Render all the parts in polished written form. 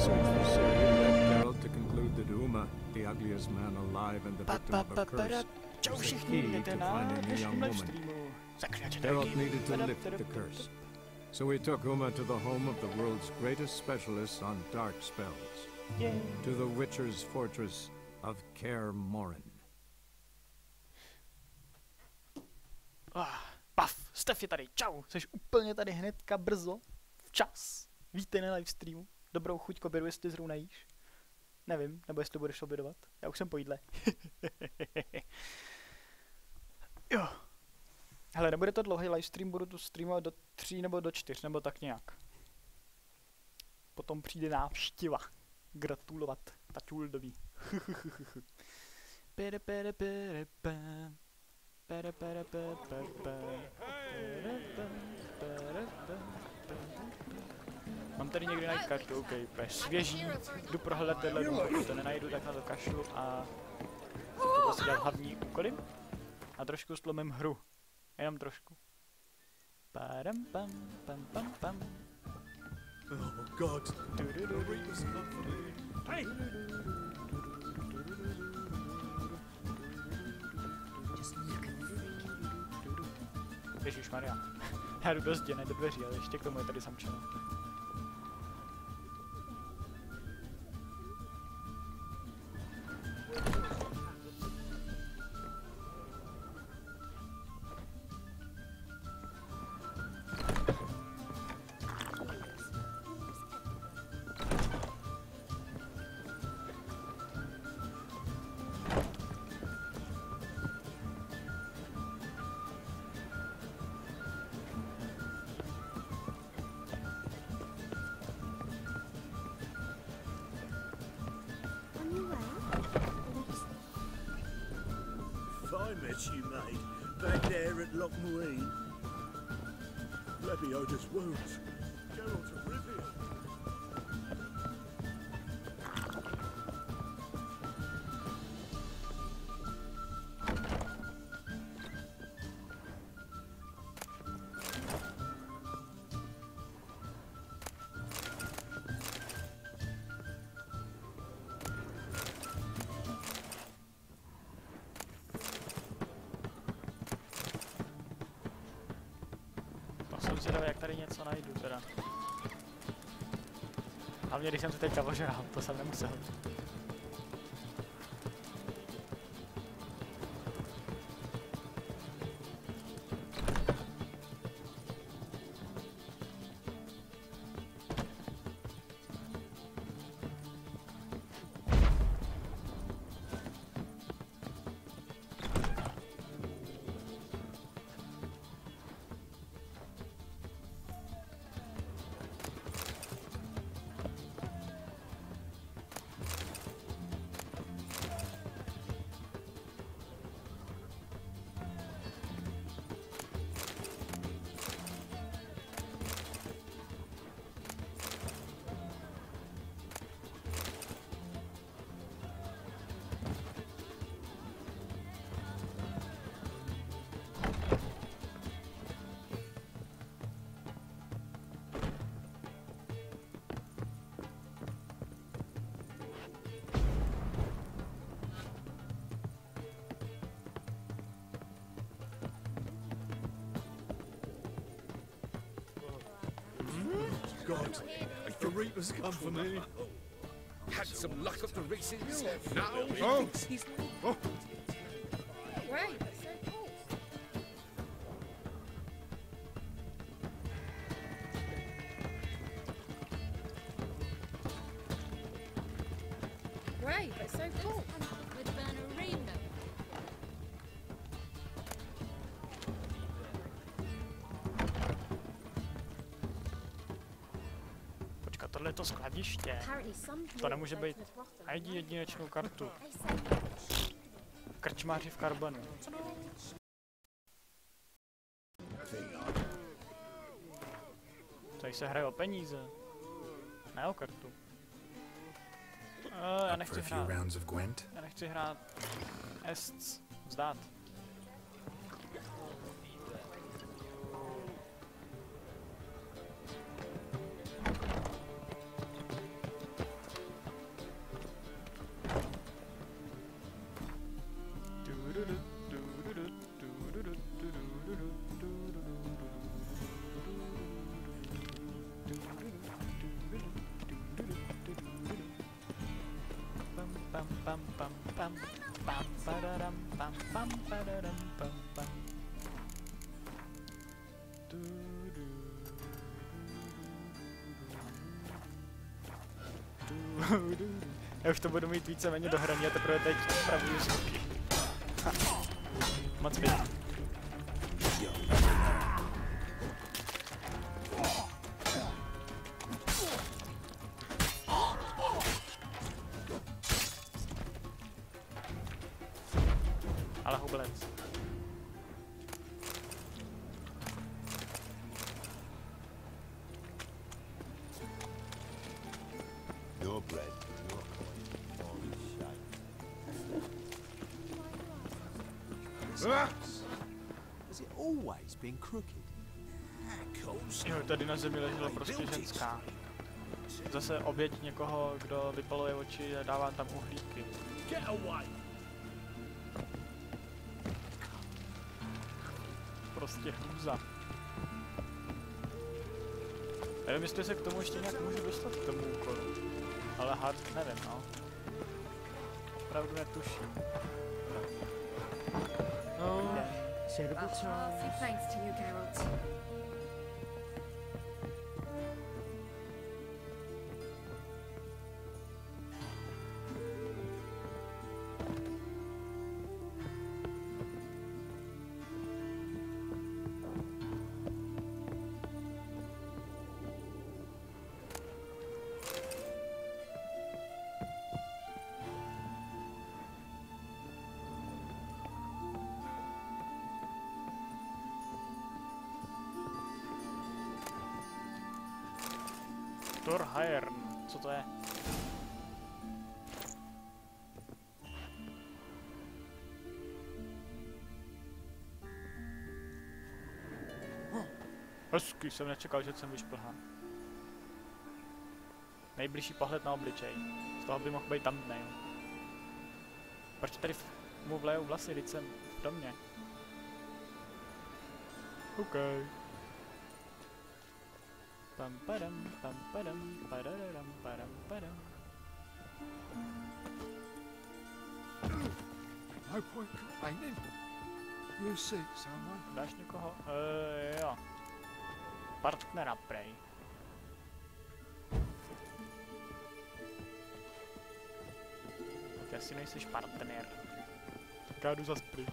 search for Ciri led Geralt to conclude that Uma, the ugliest man alive and the victim of a curse, Čau was the všichni, key jdete to na finding the dnešním young woman. livestreamu. Zaklínač Geralt needed to lift the curse, so we took Uma to the home of the world's greatest specialists on dark spells, to the Witcher's fortress of Kaer Morhen. Paf, Stef je tady, čau, jsi úplně tady hnedka brzo, včas. Vítej na livestreamu, dobrou chuť k obědu, jestli zrovna jíš. Nevím, nebo jestli budeš obědovat, já už jsem po jídle. Jo. Hele, nebude to dlouhý livestream, budu tu streamovat do 3 nebo do 4, nebo tak nějak. Potom přijde návštěva. Gratulovat taťuldovi. Mám tady někdy najít kartu, ok, svěží, jdu prohledat tenhle dům, pokud to nenajdu, tak na to kašlu a budu si dělat hlavní úkoly a trošku slomím hru, jenom trošku. Padam pam pam pam pam. Oh God! Hey! Ježišmarja, já jdu do zdi, ne do dveří, ale ještě k tomu je tady zamčeno. I met you, mate, back there at Loch Marine. Lebioda's wounds. Geralt of Rivia. Jsem zvědavý, jak tady něco najdu teda. Hlavně když jsem se teďka ožral, to jsem nemusel. God, the Reapers come for me. Had some luck at the races. Now Oh. he's Oh. Right, that's so cool. Right, that's so cool. With burn a rainbow. Počkat, tohle je to skladiště. Apparently some To nemůže být. Najdi jedinečnou kartu. Krčmáři v karbonu. Tady se hraje o peníze. Ne o kartu. Já nechci hrát. Já nechci hrát. Ests. Vzdát. Pam pam padadam pam pam. Já už to budu mít víceméně dohraný a teprve teď opravuju zvuky. Moc pěkný. Ale hublec. Your bread, your has it always been crooked? Jo, tady na zemi ležela prostě ženská. Zase oběť někoho, kdo vypaluje oči a dává tam uhlíky. Get away! Prostě hrůza. Nevím, jestli se k tomu ještě nějak můžu dostat k tomu úkolu. Ale hard nevím, no. Opravdu netuším. No, Thanks to you, Geralt. Torhaern, co to je? Hezky, jsem nečekal, že jsem vyšplhán. Nejbližší pohled na obličej. Z toho by mohl být thumbnail. Proč tady mu vlejou vlasy, když jsem v domě? OK. Pam padam, padadam, padam padam. No point complaining. You see someone? Dáš někoho? Jo. Partnera prej. Tak asi nejsiš partner. Tak já jdu zas pryč.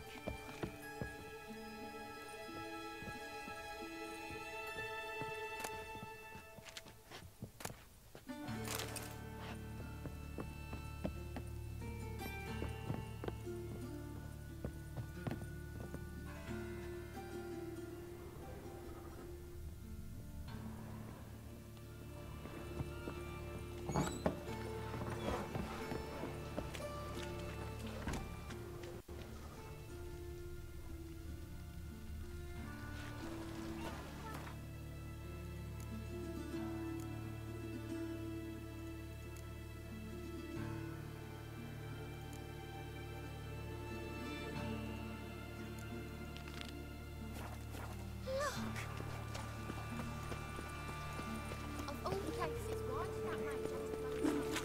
Of all places, why did that man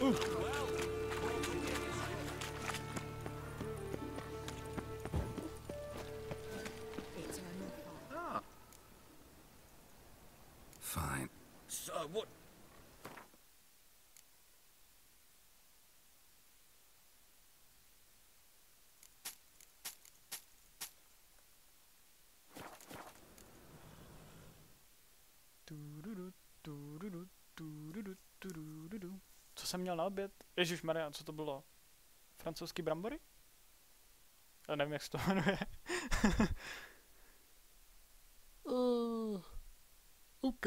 just close? Fine. So what? Co jsem měl na oběd? Ježišmarja, co to bylo? Francouzský brambory? Já nevím, jak se to jmenuje. OK.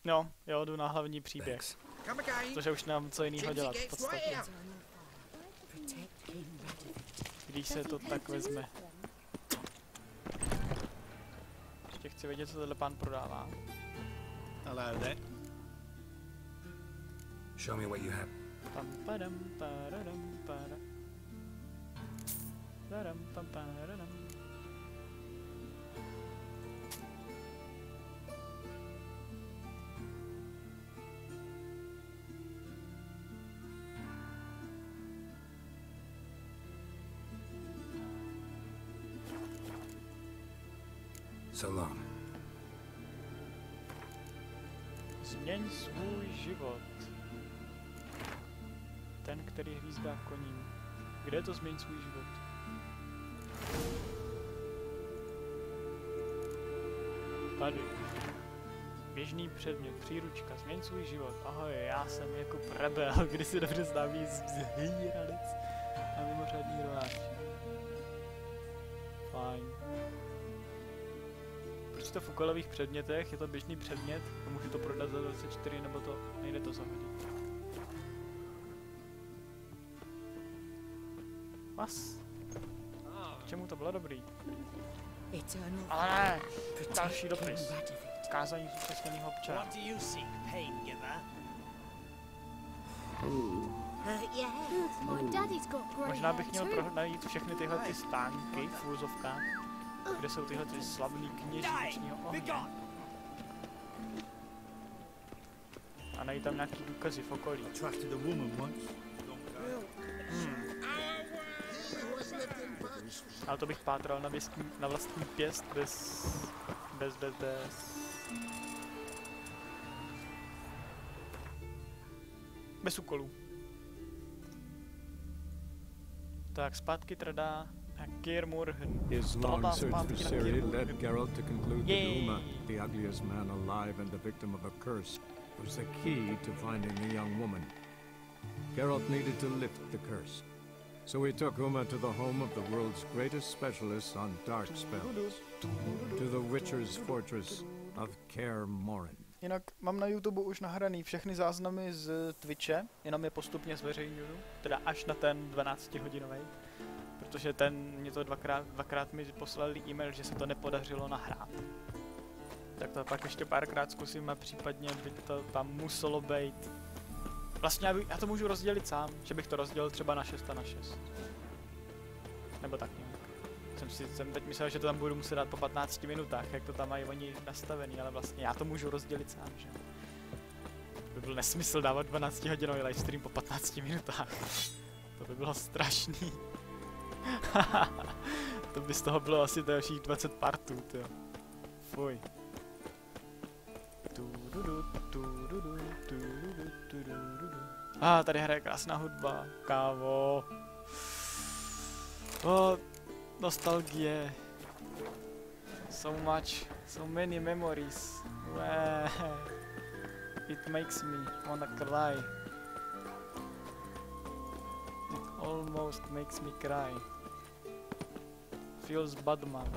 No, jo, jdu na hlavní příběh. Come again. Protože už nemám co jiného dělat v podstatě. Když se to tak vezme. Ještě chci vědět, co tenhle pán prodává. Hello there. Show me what you have. Pam padam paradam para. Param pam paradam. So long. Změň svůj život. Ten, který hvízdá koním. Kde je to změň svůj život? Tady. Běžný předmět, příručka, změň svůj život. Ahoj, já jsem jako rebel, když si dobře známý z Hýralic a mimořádný rváč. Fajn. Proč to v úkolových předmětech? Je to běžný předmět a můžu to prodat za 24 nebo to nejde to zahodit. Mas. K čemu to bylo dobrý? Ale ne! Další dopis. Kázání zúčastněného občana. Možná bych měl najít všechny tyhle ty stánky v úzovkách, kde jsou tyhle ty slavný kněží nočního ohně. A najít tam nějaký důkazy v okolí. Ale to bych pátral na vlastní pěst bez úkolů. Tak, zpátky tradá Kaer Morhen. His long search for Ciri led Geralt to conclude that Uma, the ugliest man alive and the victim of a curse, was the key to finding the young woman. Geralt needed to lift the curse. So he took Uma to the home of the world's greatest specialist on dark spells, to the Witcher's fortress of Kaer Morhen. Jinak mám na YouTube už nahraný všechny záznamy z Twitche, jenom je postupně zveřejňuju, teda až na ten 12hodinový, protože ten mě to dvakrát mi poslali e-mail, že se to nepodařilo nahrát. Tak to pak ještě párkrát zkusím a případně by to tam muselo být. Vlastně já to můžu rozdělit sám, že bych to rozdělil třeba na 6 a na 6. Nebo tak nějak. Jsem teď myslel, že to tam budu muset dát po 15 minutách, jak to tam mají oni nastavený, ale vlastně já to můžu rozdělit sám, že? To by byl nesmysl dávat 12hodinový livestream po 15 minutách. To by bylo strašný. To by z toho bylo asi dalších 20 partů, tyjo. Fuj. Tady hraje krásná hudba, kávo. Nostalgie. So much, so many memories. It makes me wanna cry. It almost makes me cry. Feels bad, man.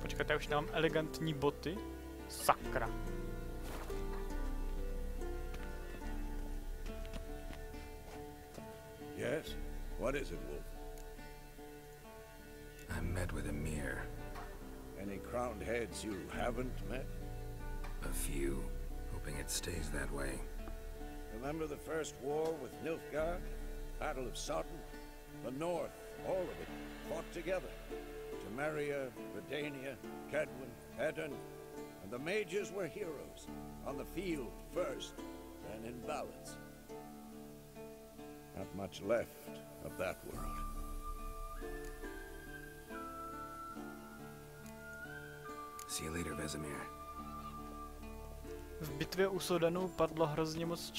Počkejte, já už nemám elegantní boty. Sakra. Yes? What is it, Wolf? I met with Emir. Any crowned heads you haven't met? A few, hoping it stays that way. Remember the first war with Nilfgaard? Battle of Sodden? The North, all of it, fought together. Temeria, Redania, Kedwin, Edirn, and the mages were heroes. On the field first, then in ballads. Not much left of that world. See you later, Vesemir. V bitvě u Sodanu padlo hrozně moc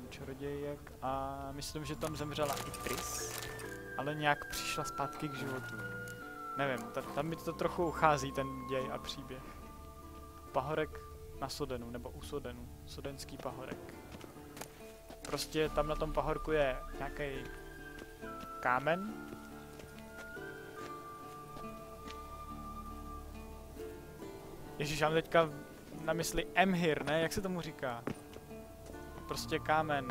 čarodějek a myslím, že tam zemřela i Tris, ale nějak přišla zpátky k životu. Nevím, tam mi to trochu uchází ten děj a příběh. Pahorek na Sodenu, nebo u Sodenu. Sodenský pahorek. Prostě tam na tom pahorku je nějaký kámen. Ježíš, já mám teďka na mysli Emhyr, ne? Jak se tomu říká? Prostě kámen.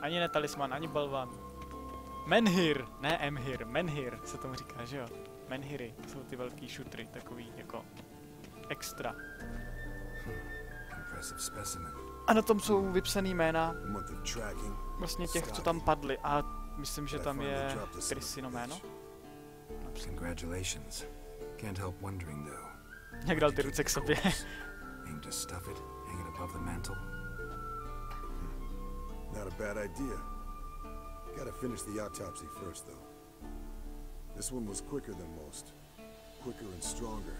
Ani ne talisman, ani balvan. Menhir, ne Emhyr, Menhir se tomu říká, že jo? Menhiry, jsou ty velký šutry, takový jako extra. A na tom jsou vypsaný jména vlastně těch, co tam padli. A myslím, že tam je Krysino jméno. Congratulations. Can't help wondering though. Jak dal ty ruce k sobě. Aim to stuff it, hang it above the mantle. Not a bad idea. Gotta finish the autopsy first though. This one was quicker than most. Quicker and stronger.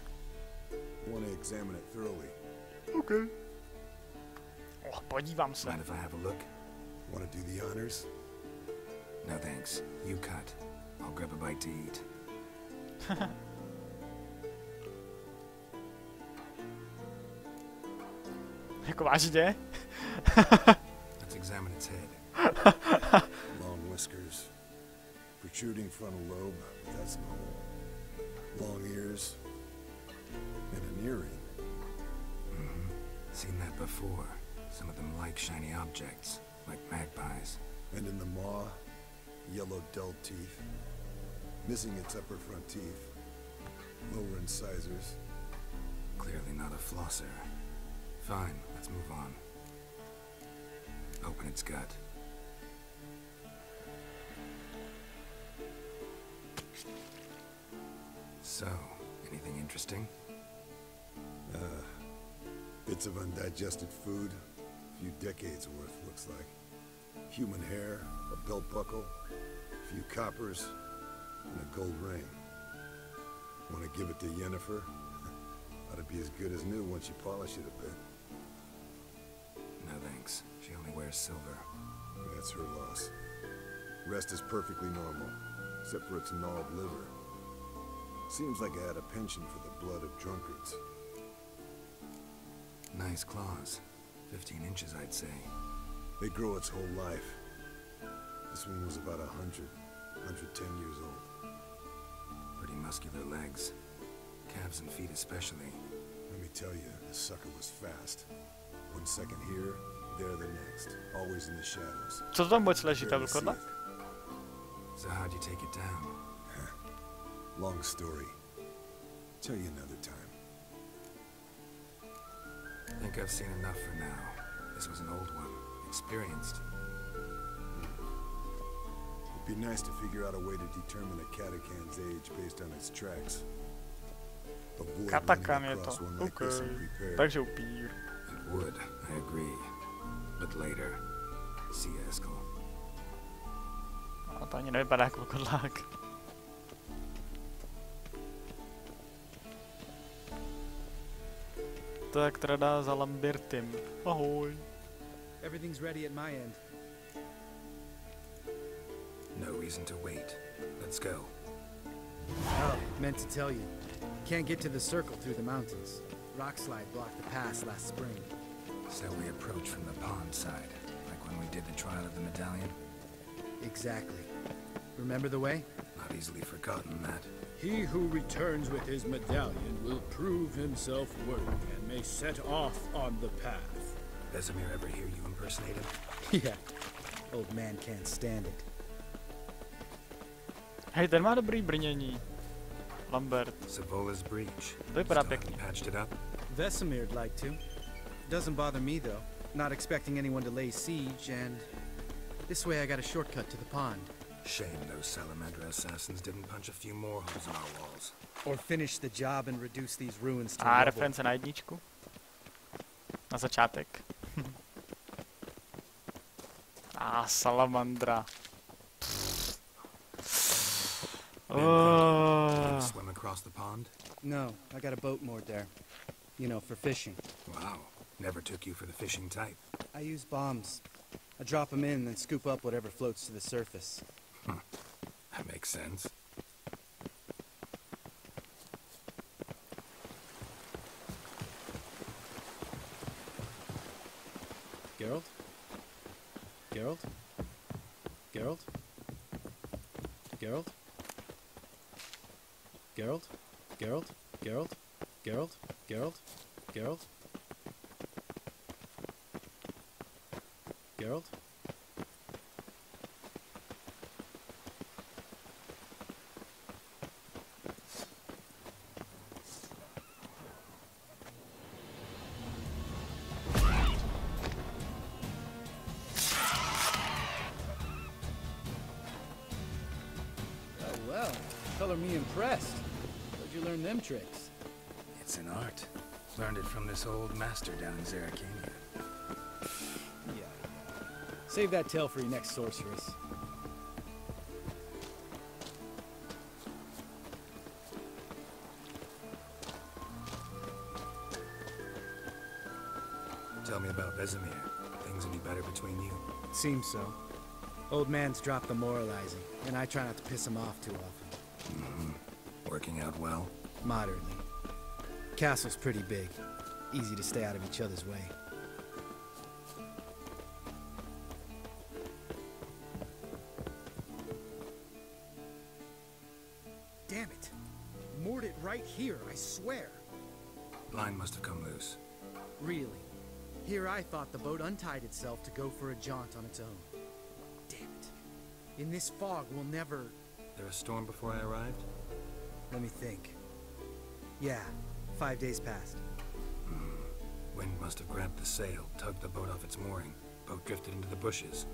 Want to examine it thoroughly. Okay. Oh, podívám se. Mind if I have a look? Want to do the honors? No thanks. You cut. I'll grab a bite to eat. Jako vážně? Let's examine its head. Long whiskers. Protruding frontal lobe, that's normal. Long ears. And an earring. Mm-hmm. Seen that before. Some of them like shiny objects, like magpies. And in the maw, yellow dull teeth. Missing its upper front teeth. Lower incisors. Clearly not a flosser. Fine, let's move on. Open its gut. So, anything interesting? Bits of undigested food. A few decades worth, looks like. Human hair, a belt buckle, a few coppers, and a gold ring. Want to give it to Yennefer? Ought to be as good as new once you polish it a bit. No thanks. She only wears silver. That's her loss. Rest is perfectly normal, except for its gnawed liver. Seems like I had a penchant for the blood of drunkards. Nice claws. 15 inches, I'd say. They grow its whole life. This one was about 100, 110 years old. Pretty muscular legs. Calves and feet especially. Let me tell you, this sucker was fast. 1 second here, there the next. Always in the shadows. Co tam vůbec leží, ta vlkodla? So how'd you take it down? Long story. Tell you another time. I think I've seen enough for now. This was an old one. Experienced. It'd be nice to figure out a way to determine a catacan's age based on its tracks. Avoid Katakan running je across to. one like this unprepared. Takže upír. It would, I agree. But later. See you, Eskel. A to ani nevypadá jako vlkodlák. Tak teda za Lambertem. Ahoj. Everything's ready at my end. No reason to wait. Let's go. Oh, meant to tell you. Can't get to the circle through the mountains. Rockslide blocked the pass last spring. So we approach from the pond side, like when we did the trial of the medallion? Exactly. Remember the way? Not easily forgotten, that. He who returns with his medallion will prove himself worthy and may set off on the path. Vesemir ever hear you impersonate him? Yeah. Old man can't stand it. Hej, ten má dobrý brnění. Lambert. Savola's breach. To vypadá Still pěkně. haven't patched it up? Vesemir'd like to. Doesn't bother me though. Not expecting anyone to lay siege, and this way I got a shortcut to the pond. Shame those Salamander assassins didn't punch a few more holes in our walls. Or finish the job and reduce these ruins to A rubble. reference na jedničku. Na začátek. A salamandra. Swim across the pond? No, I got a boat moored there. You know, for fishing. Wow. Never took you for the fishing type. I use bombs. I drop them in and then scoop up whatever floats to the surface. That makes sense. Geralt? Geralt? Geralt? Geralt? Geralt? Geralt? Geralt? Geralt? Geralt? Geralt? Geralt? Well, color me impressed. Where'd you learn them tricks? It's an art. Learned it from this old master down in Zaklínač. Yeah. Save that tale for your next sorceress. Tell me about Vesemir. Things any better between you? Seems so. Old man's dropped the moralizing, and I try not to piss him off too often. Mm-hmm. Working out well? Moderately. Castle's pretty big. Easy to stay out of each other's way. Damn it! Moored it right here, I swear. Line must have come loose. Really? Here I thought the boat untied itself to go for a jaunt on its own. Damn it. In this fog, we'll never... There a storm before I arrived? Let me think. Yeah, 5 days passed. Wind must have grabbed the sail, tugged the boat off its mooring. Boat drifted into the bushes.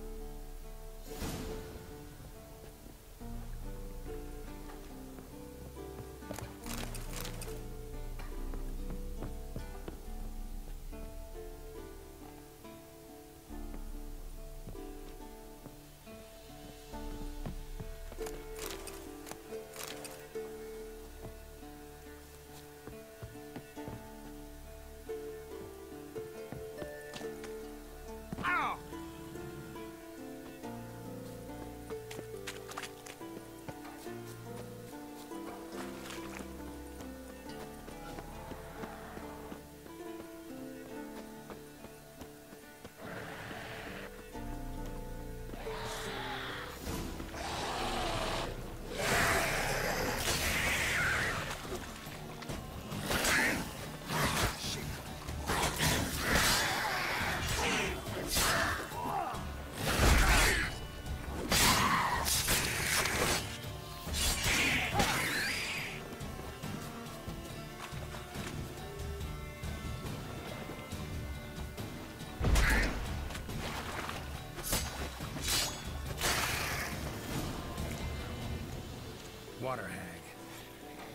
Water hag.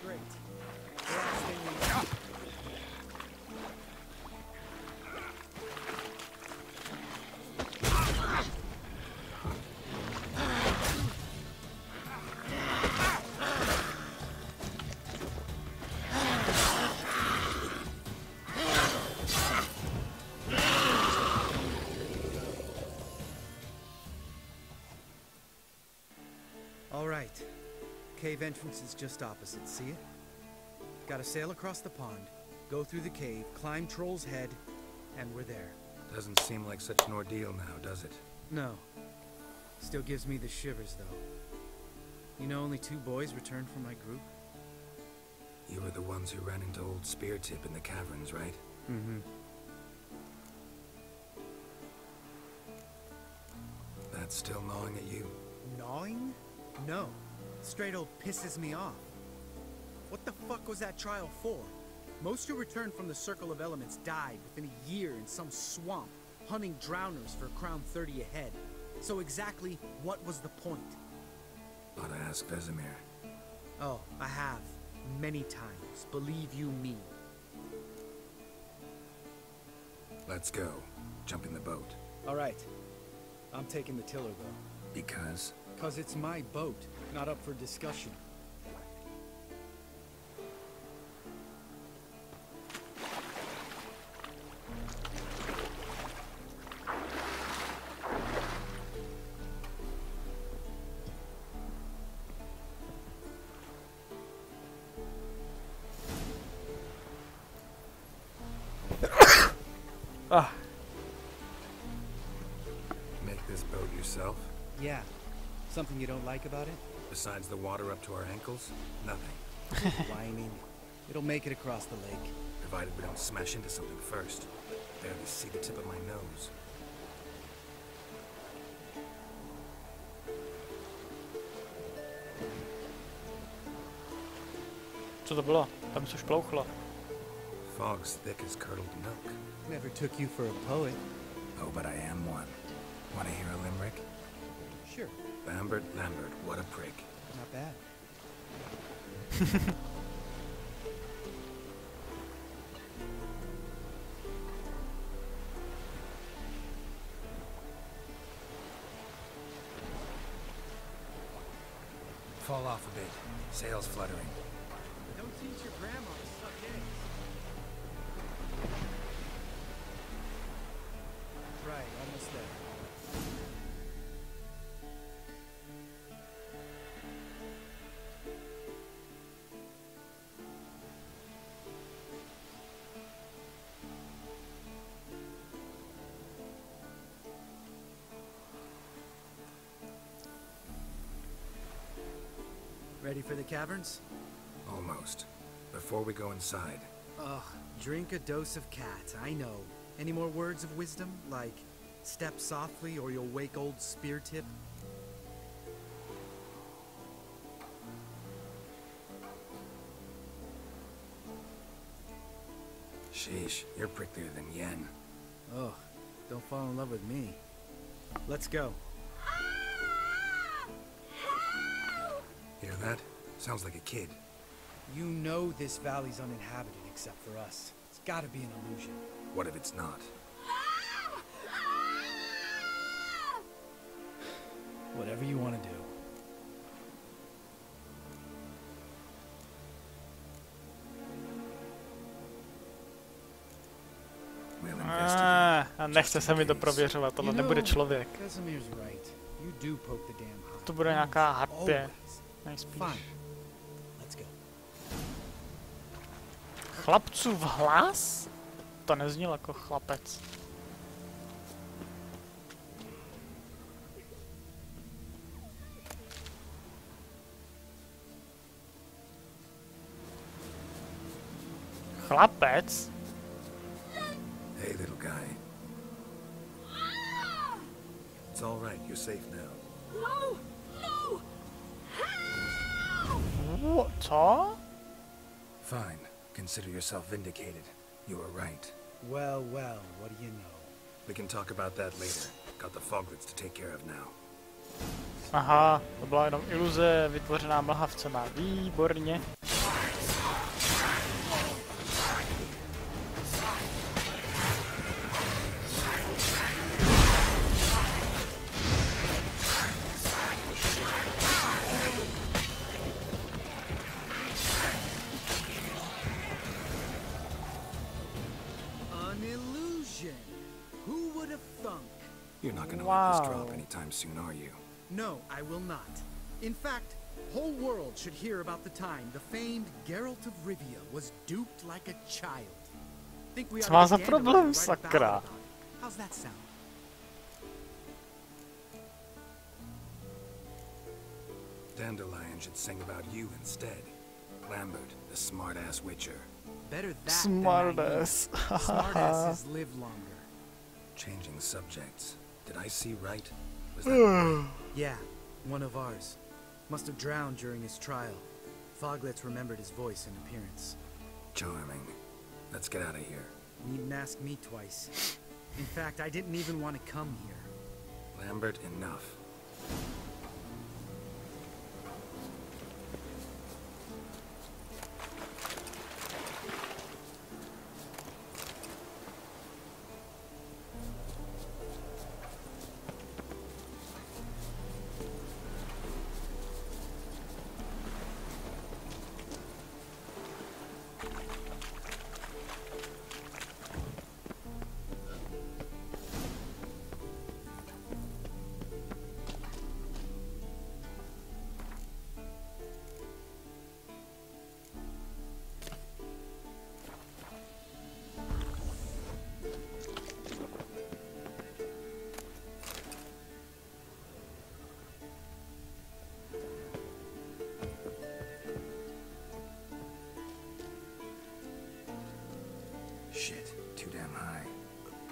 Great. The last thing we... All right. Cave entrance is just opposite, see it? Gotta sail across the pond, go through the cave, climb Troll's Head, and we're there. Doesn't seem like such an ordeal now, does it? No. Still gives me the shivers, though. You know only 2 boys returned from my group? You were the ones who ran into old Speartip in the caverns, right? Mm-hmm. That's still gnawing at you? Gnawing? No. Straight old pisses me off. What the fuck was that trial for? Most who returned from the Circle of Elements died within a year in some swamp, hunting drowners for crown 30 a head. So exactly what was the point? Ought to ask Vesemir. Oh, I have. Many times. Believe you me. Let's go. Jump in the boat. All right. I'm taking the tiller, though. Because? 'Cause it's my boat, not up for discussion. Ah. This boat yourself? Yeah. Something you don't like about it? Besides the water up to our ankles? Nothing. Whining. It'll make it across the lake. Provided we don't smash into something first. Barely see the tip of my nose. Co to bylo? Tam se šplouchlo. Fog's thick as curdled milk. Never took you for a poet. Oh, but I am one. Want to hear a limerick? Sure. Lambert, Lambert, what a prick. Not bad. Fall off a bit. Sails fluttering. Don't teach your grandma to suck eggs. Right, almost there. Ready for the caverns? Almost. Before we go inside. Ugh, drink a dose of cat, I know. Any more words of wisdom? Like, step softly or you'll wake old spear tip? Sheesh, you're pricklier than Yen. Oh, don't fall in love with me. Let's go. Hear that? Sounds like a kid. You know this valley's uninhabited except for us. It's gotta be an illusion. What if it's not? Whatever you want to do. We'll investigate. A nechce se mi to prověřovat, tohle nebude člověk. Casimir's right. You do poke the damn high. To bude nějaká harpě. Nejspíš. Fine. Let's go. Chlapcův hlas? To nezněl jako chlapec. Chlapec? Hey, little guy. It's all right. You're safe now. No! No! Co? Fine. Consider yourself vindicated. You were right. Well, well, what do you know? We can talk about that later. Got the foglets to take care of now. Aha, to byla jenom iluze vytvořená mlhavcema. Výborně. You're not gonna let this drop anytime soon, are you? No, I will not. In fact, whole world should hear about the time the famed Geralt of Rivia was duped like a child. Think we ought to problem, sakra. How's that sound? Dandelion should sing about you instead. Lambert, the smart-ass witcher. Better that Smart-ass. Smart-asses live longer. Changing subjects. Did I see right? Was that right? Yeah, one of ours. Must have drowned during his trial. Foglets remembered his voice and appearance. Charming. Let's get out of here. Needn't ask me twice. In fact, I didn't even want to come here. Lambert, enough.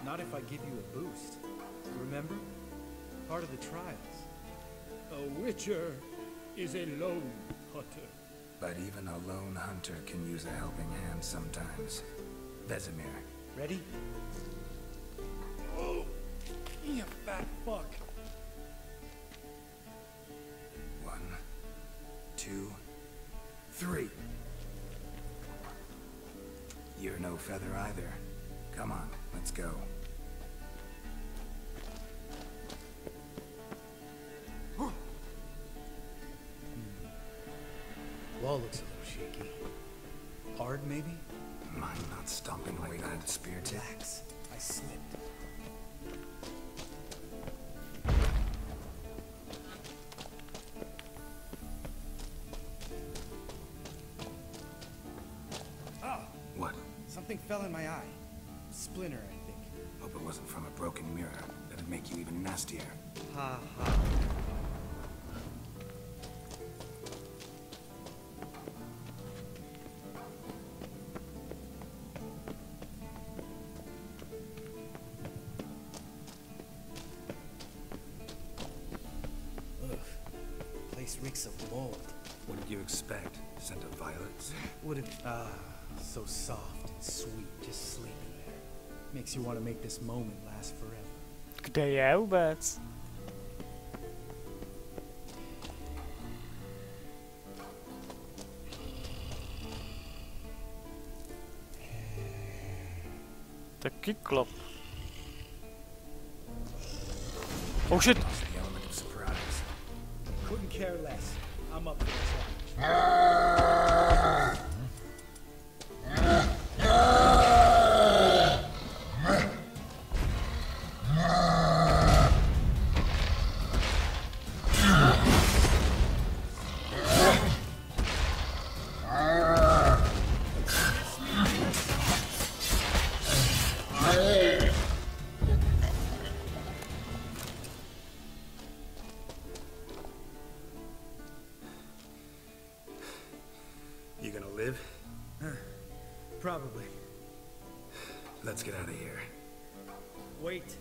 Not if I give you a boost. Remember? Part of the trials. A witcher is a lone hunter. But even a lone hunter can use a helping hand sometimes. Vesemir. Ready? Oh, you fat fuck. 1, 2, 3. You're no feather either. Come on, let's go. Wall looks a little shaky. Hard, maybe? Mine not stomping like that, spear tip. Relax. I slipped. Ah! What? Something fell in my eye. Splinter, I think. Hope it wasn't from a broken mirror. That'd make you even nastier. Ha ha. Reeks of mold. What did you expect? Scent of violets? Would have, so soft and sweet, just sleeping there. Makes you want to make this moment last forever. Kde je vůbec? Taky klop. Oh shit! Couldn't care less. I'm up for the challenge. You gonna live? Probably. Let's get out of here. Wait.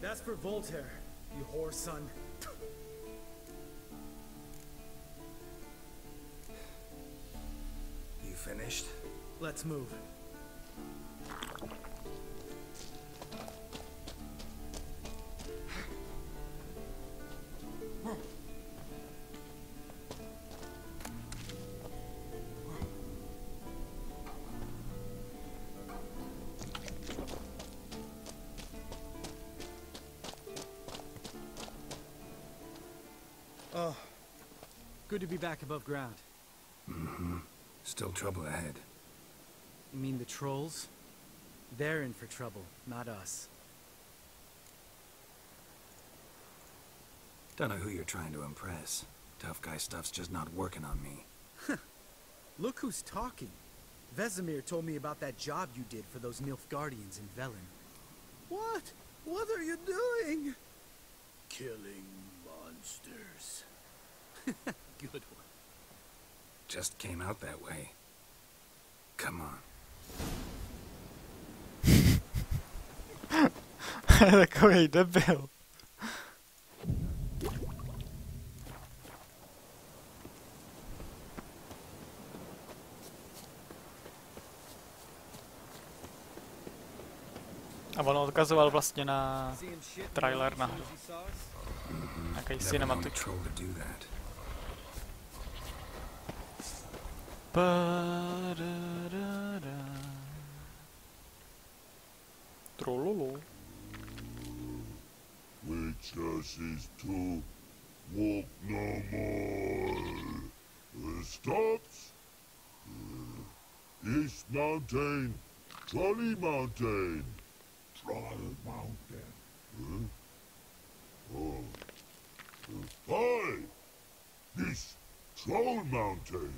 That's for Voltaire, you whore son. You finished? Let's move. Oh, good to be back above ground. Mm-hmm. Still trouble ahead. You mean the trolls? They're in for trouble, not us. Don't know who you're trying to impress. Tough guy stuff's just not working on me. Look who's talking. Vesemir told me about that job you did for those Nilfgaardians in Velen. What? What are you doing? Killing monsters. Good one. Just came out that way. Come on. Takovej debil. A on odkazoval vlastně na trailer na hru. Nějaký cinematic. Trololo. Witches is to walk no more. Stops. East Mountain, Trolley Mountain. Troll Mountain. Oh. Hi! This Troll Mountain.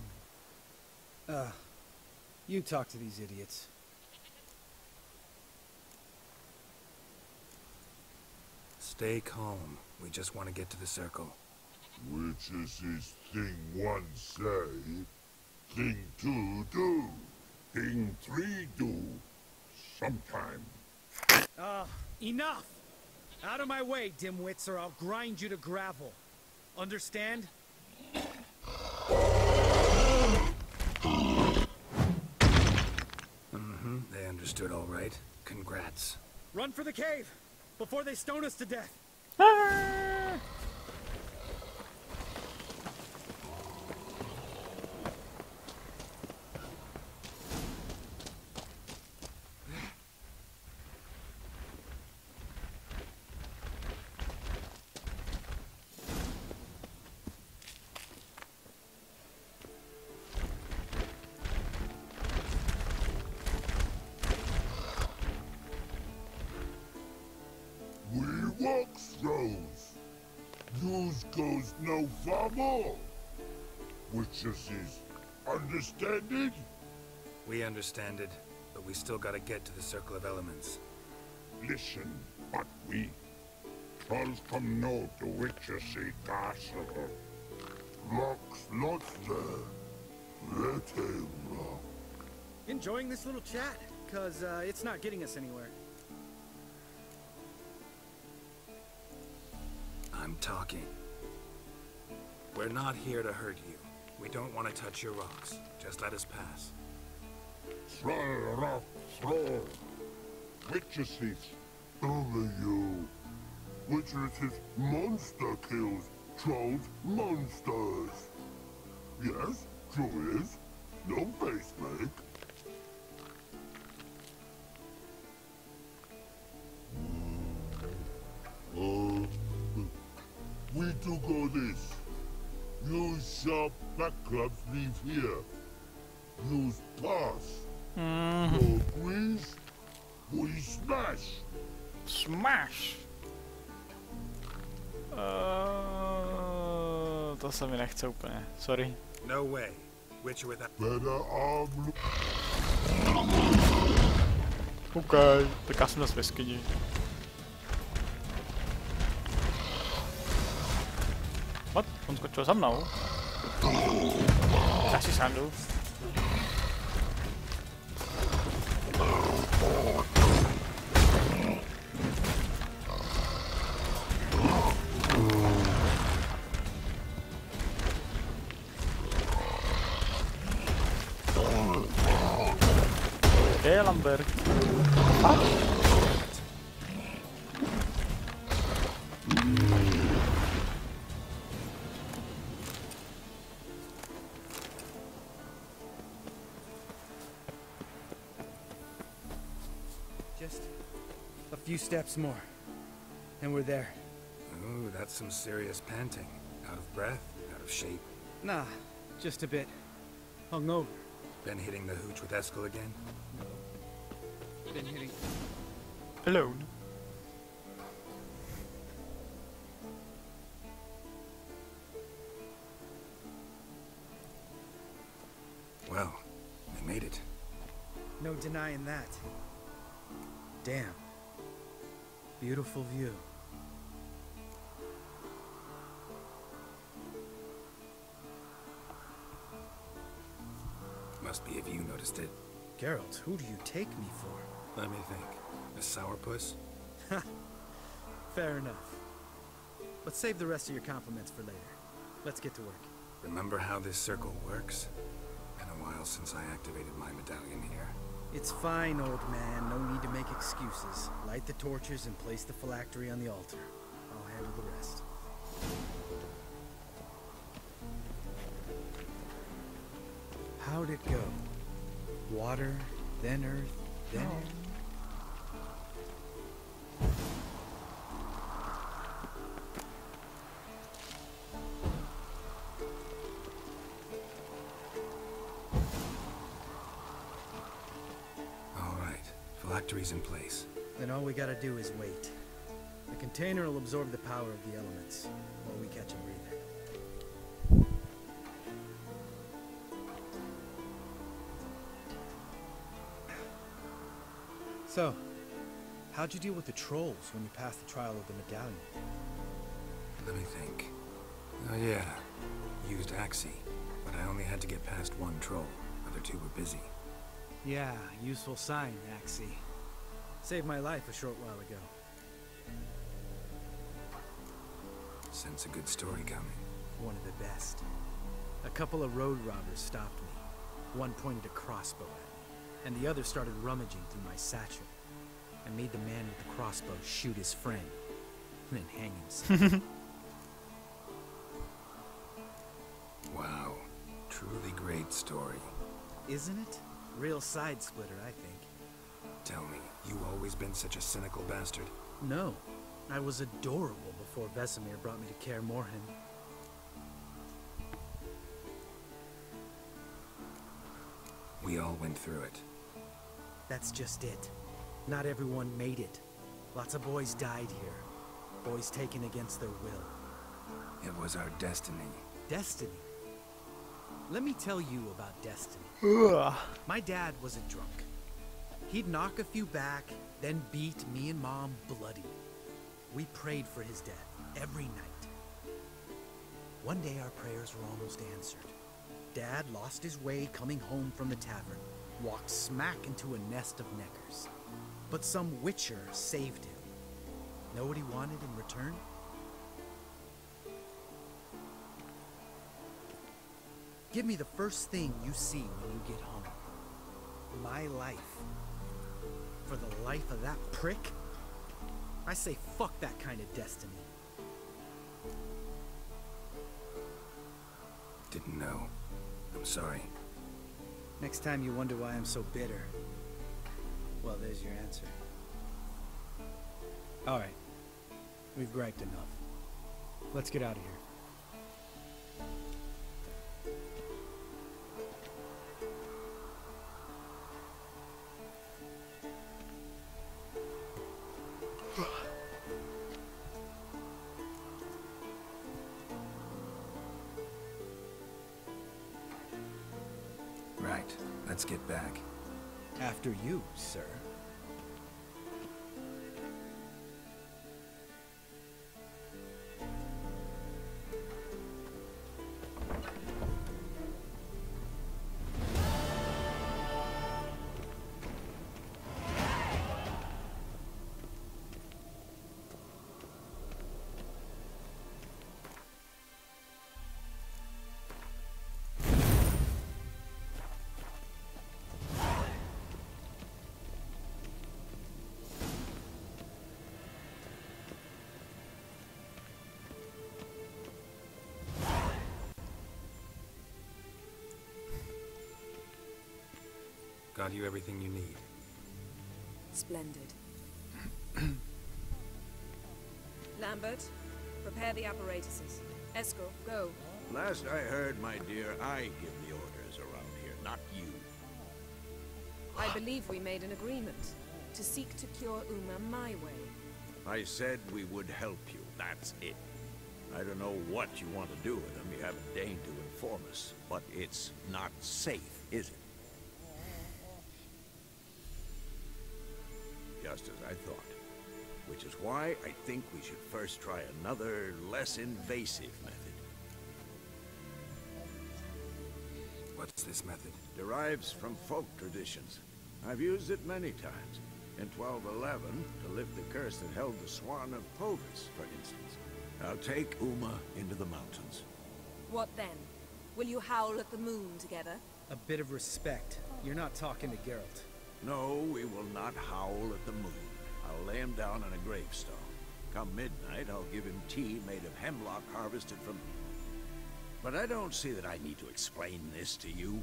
You talk to these idiots. Stay calm. We just want to get to the circle. Which is his thing one say, thing two do, thing three do, sometime Enough! Out of my way, dimwits, or I'll grind you to gravel. Understand? Mm-hmm, they understood all right. Congrats. Run for the cave, before they stone us to death. Walks Rose. News goes no far more. Witches understand it? We understand it, but we still gotta get to the Circle of Elements. Listen, but we. Trolls come north to Witchesy Castle. Rocks lots there. Let him rock. Enjoying this little chat, cause it's not getting us anywhere. I'm talking. We're not here to hurt you. We don't want to touch your rocks. Just let us pass. Throw rock, throw. Witchesy, over you. Witchesy monster kills trolls monsters. Yes, true is. No face make. We do go this. Use sharp back clubs leave here. Use pass. No grease. We smash. Smash. To se mi nechce úplně. Sorry. No way. Witcher without. Better arm. OK, tak já jsem zase ve skyni. What? On skočil za mnou? Já si sandu. Kde je Lambert? Just a few steps more, and we're there. Ooh, that's some serious panting. Out of breath, out of shape. Nah, just a bit. Hungover. Been hitting the hooch with Eskel again? No. Been hitting... Alone. Well, they made it. No denying that. Damn. Beautiful view. Must be if you noticed it. Geralt, who do you take me for? Let me think. A sourpuss? Fair enough. Let's save the rest of your compliments for later. Let's get to work. Remember how this circle works? Been a while since I activated my medallion here. It's fine, old man. No need to make excuses. Light the torches and place the phylactery on the altar. I'll handle the rest. How'd it go? Water, then earth, then air? Phylactery's in place. Then all we gotta do is wait. The container will absorb the power of the elements while we catch a breather. So, how'd you deal with the trolls when you passed the trial of the medallion? Let me think. Oh yeah, used Axie, but I only had to get past one troll. Other two were busy. Yeah, useful sign, Axie. Saved my life a short while ago. Sense a good story coming. One of the best. A couple of road robbers stopped me. One pointed a crossbow at me, and the other started rummaging through my satchel. I made the man with the crossbow shoot his friend, and then hang himself. Wow. Truly great story. Isn't it? Real side splitter, I think. Tell me, you always been such a cynical bastard? No. I was adorable before Vesemir brought me to Kaer Morhen. We all went through it. That's just it. Not everyone made it. Lots of boys died here. Boys taken against their will. It was our destiny. Destiny? Let me tell you about destiny. My dad was a drunk. He'd knock a few back, then beat me and Mom bloody. We prayed for his death every night. One day our prayers were almost answered. Dad lost his way coming home from the tavern, walked smack into a nest of neckers. But some witcher saved him. Know what he wanted in return? Give me the first thing you see when you get home. My life. For the life of that prick? I say fuck that kind of destiny. Didn't know. I'm sorry. Next time you wonder why I'm so bitter, well, there's your answer. Alright. We've griped enough. Let's get out of here. Right. Let's get back. After you, sir. Got you everything you need. Splendid. Lambert, prepare the apparatuses. Eskel, go. Last I heard, my dear, I give the orders around here, not you. I believe we made an agreement to seek to cure Uma my way. I said we would help you, that's it. I don't know what you want to do with them, you haven't deigned to inform us, but it's not safe, is it? Just as I thought. Which is why I think we should first try another, less invasive method. What's this method? Derives from folk traditions. I've used it many times. In 1211, to lift the curse that held the Swan of Povis, for instance. I'll take Uma into the mountains. What then? Will you howl at the moon together? A bit of respect. You're not talking to Geralt. No, we will not howl at the moon. I'll lay him down on a gravestone. Come midnight, I'll give him tea made of hemlock harvested from... But I don't see that I need to explain this to you.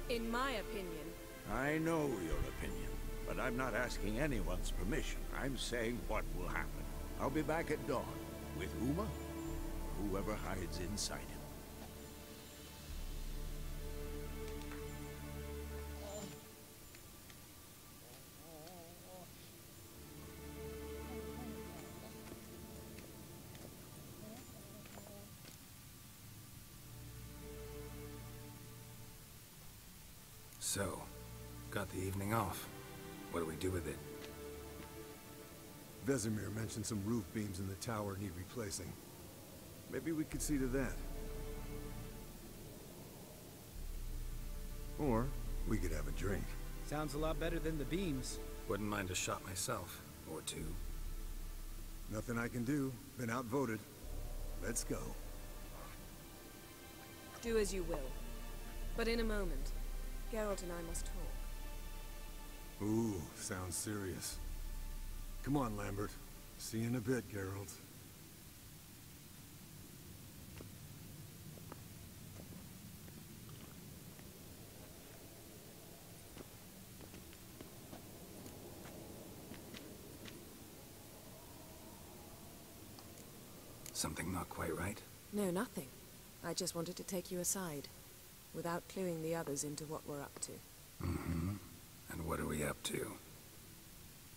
In my opinion... I know your opinion, but I'm not asking anyone's permission. I'm saying what will happen. I'll be back at dawn, with Uma, or whoever hides inside him. So, got the evening off. What do we do with it? Vesemir mentioned some roof beams in the tower need replacing. Maybe we could see to that. Or we could have a drink. Sounds a lot better than the beams. Wouldn't mind a shot myself, or two. Nothing I can do. Been outvoted. Let's go. Do as you will. But in a moment, Geralt and I must talk. Ooh, sounds serious. Come on, Lambert. See you in a bit, Geralt. Something not quite right? No, nothing. I just wanted to take you aside, without cluing the others into what we're up to. Mm-hmm. And what are we up to?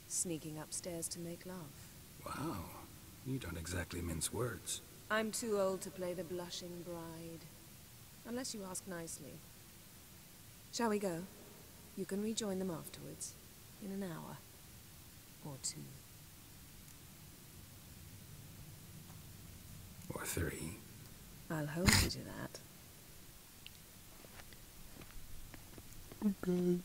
Sneaking upstairs to make love. Wow. You don't exactly mince words. I'm too old to play the blushing bride. Unless you ask nicely. Shall we go? You can rejoin them afterwards. In an hour. Or two. Or three. I'll hold you to that. Okay.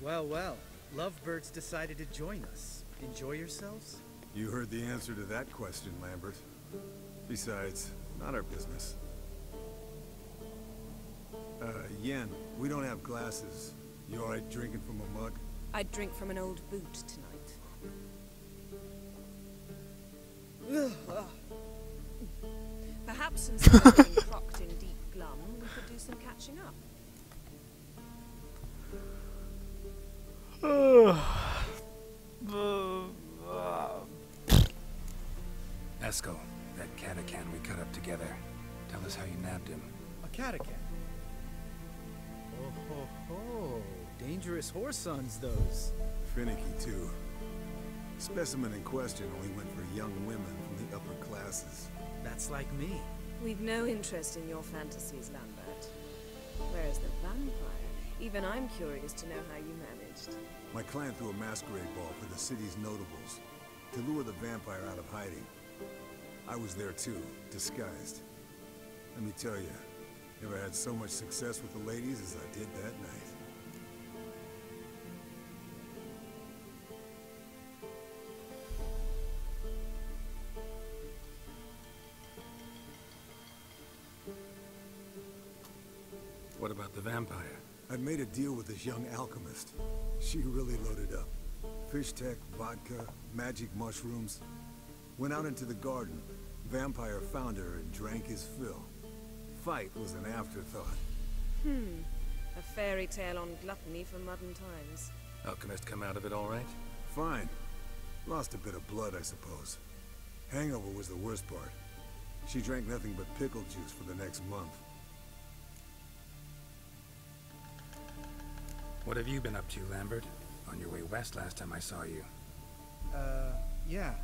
Well, well. Lovebirds decided to join us. Enjoy yourselves? You heard the answer to that question, Lambert. Besides, not our business. Yen, we don't have glasses. You alright drinking from a mug? I'd drink from an old boot tonight. Perhaps instead of being crocked in deep glum, we could do some catching up. Eskel, that catacan we cut up together. Tell us how you nabbed him. A catacan? Oh ho ho. Dangerous horse sons, those. Finicky, too. Specimen in question only went for young women from the upper classes. That's like me. We've no interest in your fantasies, Lambert. Whereas the vampire, even I'm curious to know how you managed. My clan threw a masquerade ball for the city's notables to lure the vampire out of hiding. I was there too, disguised. Let me tell you, never had so much success with the ladies as I did that night. What about the vampire? I'd made a deal with this young alchemist. She really loaded up. Fish tech, vodka, magic mushrooms. Went out into the garden. Vampire found her and drank his fill. Fight was an afterthought. A fairy tale on gluttony for modern times. Alchemist come out of it all right? Fine. Lost a bit of blood, I suppose. Hangover was the worst part. She drank nothing but pickle juice for the next month. What have you been up to, Lambert? On your way west last time I saw you. Yeah.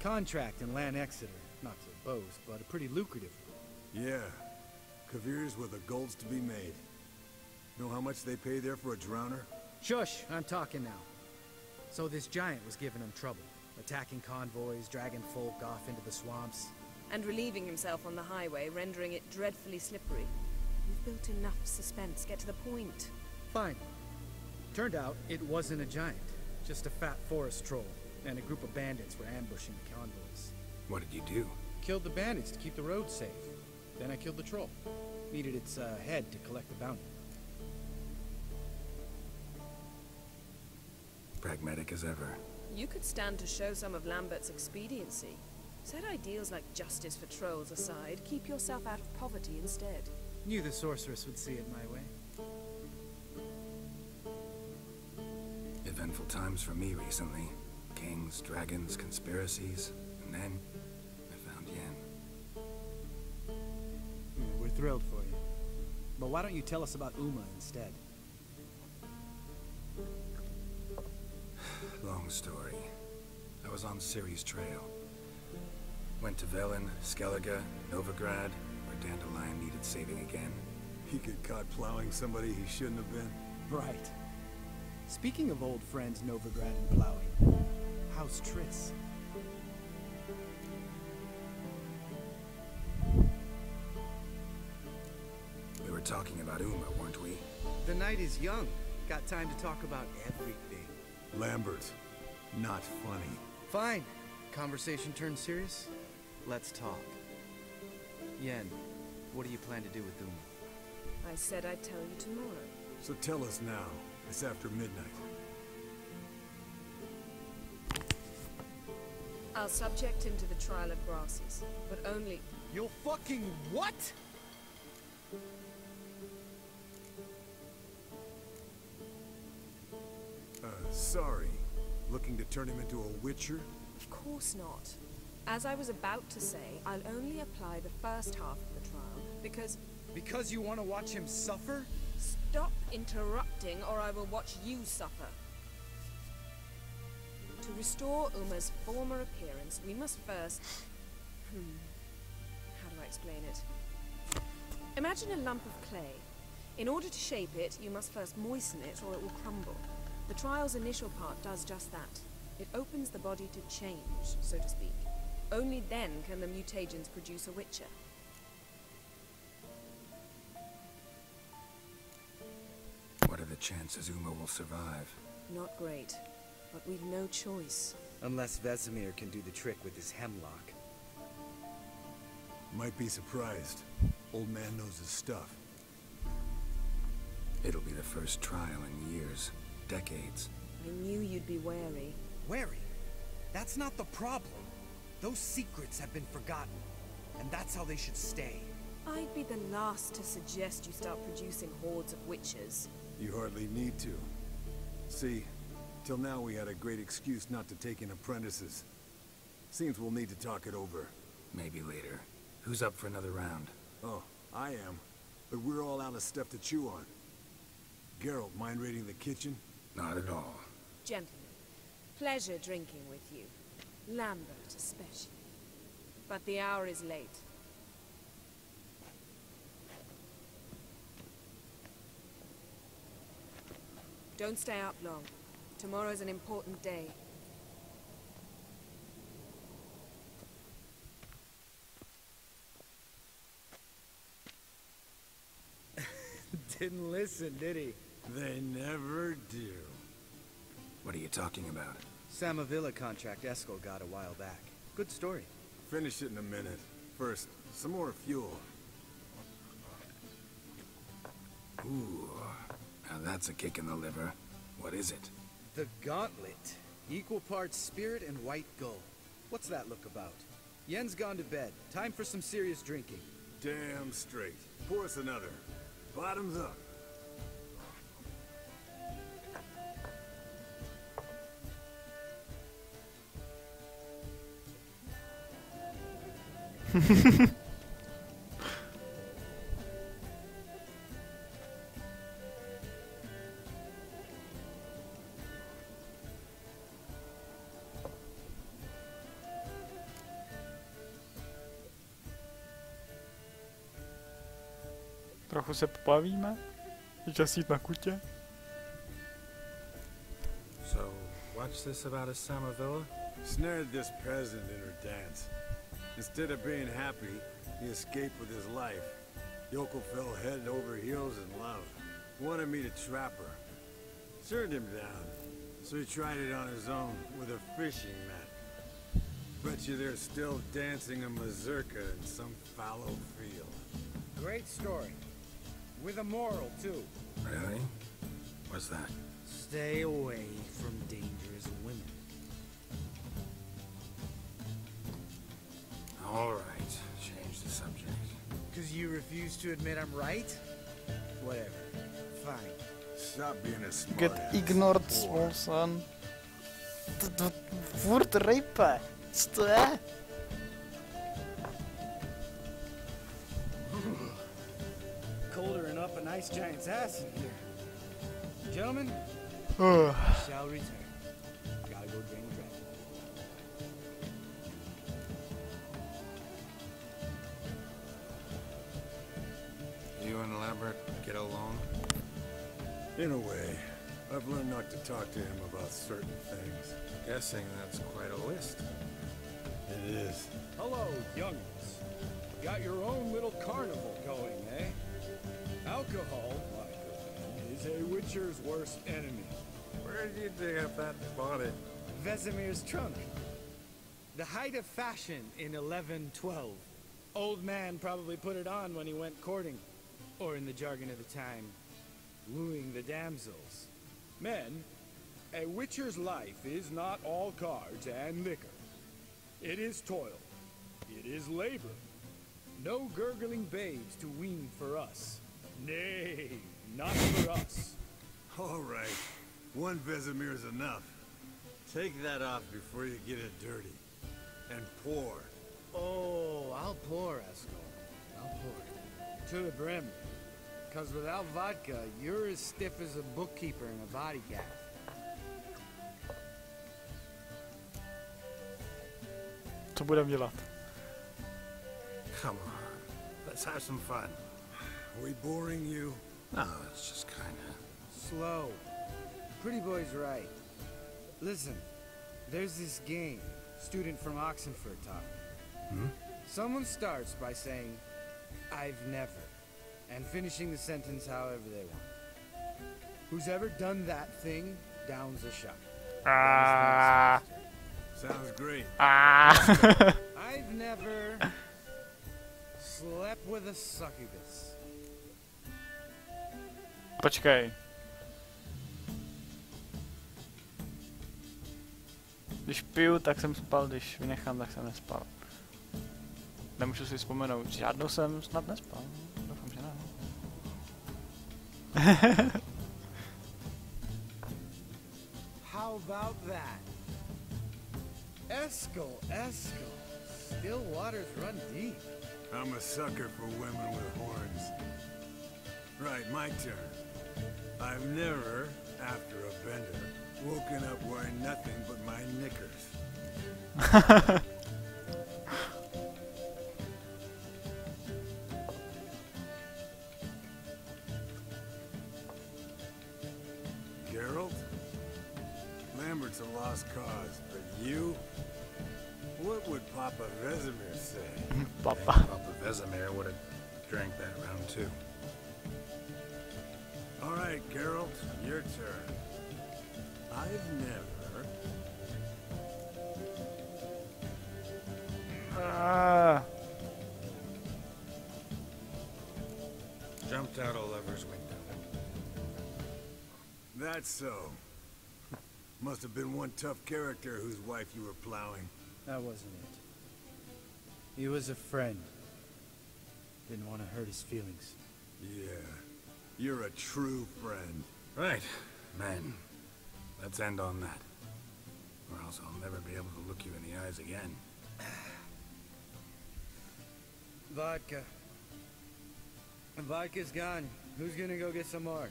Contract in Lan Exeter. Not to boast, but a pretty lucrative one. Yeah. Kavir's were the gold's to be made. Know how much they pay there for a drowner? Shush, I'm talking now. So this giant was giving him trouble. attacking convoys, dragging folk off into the swamps. And relieving himself on the highway, rendering it dreadfully slippery. You've built enough suspense. Get to the point. Fine. Turned out it wasn't a giant, just a fat forest troll, and a group of bandits were ambushing the convoys. What did you do? Killed the bandits to keep the roads safe. Then I killed the troll. Needed its head to collect the bounty. Pragmatic as ever. You could stand to show some of Lambert's expediency. Set ideals like justice for trolls aside, keep yourself out of poverty instead. Knew the sorceress would see it my way. Eventful times for me recently. Kings, dragons, conspiracies, and then I found Yen. We're thrilled for you. But why don't you tell us about Uma instead? Long story. I was on Ciri's trail. Went to Velen, Skellige, Novigrad, where Dandelion needed saving again. He get caught plowing somebody he shouldn't have been? Right. Speaking of old friends Novigrad and plowing, how's Triss? We were talking about Uma, weren't we? The night is young. Got time to talk about everything. Lambert, not funny. Fine. Conversation turned serious? Let's talk. Yen, what do you plan to do with Uma? I said I'd tell you tomorrow. So tell us now. It's after midnight. I'll subject him to the trial of grasses, but only... You'll fucking what? Sorry. Looking to turn him into a witcher? Of course not. As I was about to say, I'll only apply the first half of the trial, because... Because you want to watch him suffer? Stop interrupting, or I will watch you suffer. To restore Uma's former appearance, we must first... How do I explain it? Imagine a lump of clay. In order to shape it, you must first moisten it, or it will crumble. The trial's initial part does just that. It opens the body to change, so to speak. Only then can the mutagens produce a witcher. What are the chances Uma will survive? Not great, but we've no choice. Unless Vesemir can do the trick with his hemlock. Might be surprised. Old man knows his stuff. It'll be the first trial in years. Decades. I knew you'd be wary. Wary? That's not the problem. Those secrets have been forgotten, and that's how they should stay. I'd be the last to suggest you start producing hordes of witches. You hardly need to. See, till now we had a great excuse not to take in apprentices. Seems we'll need to talk it over. Maybe later. Who's up for another round? Oh, I am. But we're all out of stuff to chew on. Geralt, mind raiding the kitchen? Not at all. Gentlemen, pleasure drinking with you. Lambert especially. But the hour is late. Don't stay up long. Tomorrow's an important day. Didn't listen, did he? They never do. What are you talking about? Samavilla contract Eskel got a while back. Good story. Finish it in a minute. First, some more fuel. Ooh, now that's a kick in the liver. What is it? The Gauntlet. Equal parts spirit and white gull. What's that look about? Yen's gone to bed. Time for some serious drinking. Damn straight. Pour us another. Bottoms up. Trochu se pobavíme? Čas jít na kutě? So, watch this about a Samavilla? Snared this peasant in her dance. Instead of being happy, he escaped with his life. Yoko fell head over heels in love. Wanted me to trap her. Turned him down. So he tried it on his own with a fishing net. Bet you they're still dancing a mazurka in some fallow field. Great story. With a moral, too. Really? What's that? Stay away from dangerous women. All right, change the subject. Because you refuse to admit I'm right? Whatever. Fine. Stop being a smart Get ass. ignored, small son. Wordt rapen. Sta. Coldering up a nice giant's ass in here. Gentlemen, shall return. Gotta go drain the dragon. You and Lambert get along? In a way. I've learned not to talk to him about certain things. Guessing that's quite a list. It is. Hello, youngins. Got your own little carnival going, eh? Alcohol, my good man, is a witcher's worst enemy. Where did you dig up that bonnet? Vesemir's trunk. The height of fashion in 1112. Old man probably put it on when he went courting. Or in the jargon of the time, wooing the damsels. Men, a witcher's life is not all cards and liquor. It is toil. It is labor. No gurgling babes to wean for us. Nay, not for us. All right. One Vesemir's enough. Take that off before you get it dirty. And pour. Oh, I'll pour, Eskel. I'll pour. To the brim. Because without vodka, you're as stiff as a bookkeeper in a body gaff. Co budem dělat? Come on, let's have some fun. Are we boring you? No, it's just kinda... Slow. Pretty boy's right. Listen, there's this game student from Oxenford taught me. Hmm? Someone starts by saying, I've never, and finishing the sentence however they want. Who's ever done that thing downs a shot. Ah. Sounds great. Ah. I've never slept with a succubus. Počkej. Když piju, tak jsem spal, když vynechám, tak jsem nespal. Nemůžu si vzpomenout, žádnou jsem snad nespal. Doufám, že ne. How about that? Eskel. Still waters run deep. I'm a sucker for women with horns. Right, my turn. I've never, after a bender, woken up wearing nothing but my knickers. Geralt? Lambert's a lost cause, but you? What would Papa Vesemir say? Papa. Papa Vesemir would have drank that round too. All right, Geralt, your turn. I've never... Jumped out a lover's window. That's so. Must have been one tough character whose wife you were plowing. That wasn't it. He was a friend. Didn't want to hurt his feelings. Yeah. You're a true friend. Right, men. Let's end on that. Or else I'll never be able to look you in the eyes again. Vodka. Vodka's gone. Who's gonna go get some more?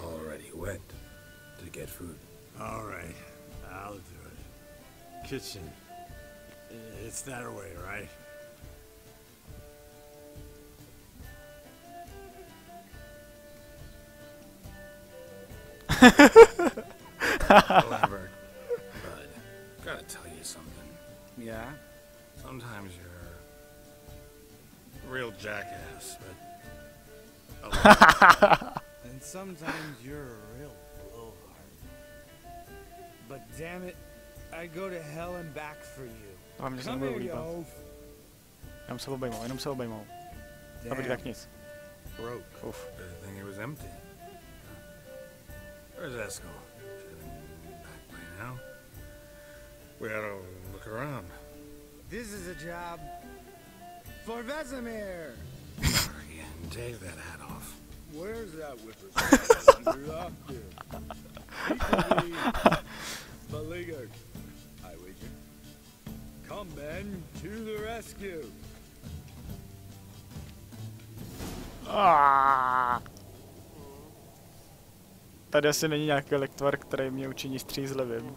Already went to get food. All right, I'll do it. Kitchen. It's that way, right? Lambert, bud, gotta tell you something. jackass, but... And sometimes you're a real blowhard. But damn it, I'd go to hell and back for you. Vám že se Come nebudu here, líbat. you Jenom se obejmou, jenom se obejmou. Dobrý, tak nic. broke. Uf. Good thing it was empty. Where's Esco? Should have been back by now. We ought to look around. This is a job for Vesemir. Again, take that hat off. Where's that whippersnapper? You're up here. Equally beleaguered, I wager. Come, men, to the rescue. Tady asi není nějaký lektvar, který mě učiní střízlivým.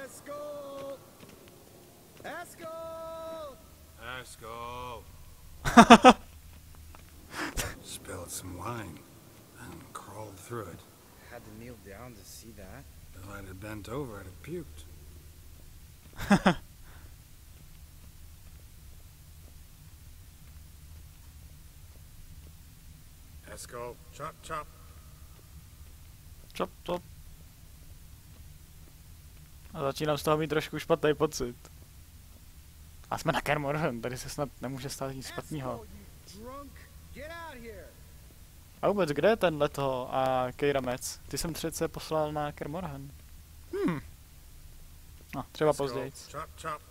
Esco! Esco! Esco! Spilled some wine and crawled through it. Had to kneel down to see that. If I'd have bent over, I'd have puked. Esco, chop, chop. Čop, čop. A začínám z toho mít trošku špatný pocit. A jsme na Kermorhen, tady se snad nemůže stát nic špatného. A vůbec, kde je ten Leto a Kejramec? Ty jsem přece poslal na Kermorhen. No, třeba později. Chop, chop.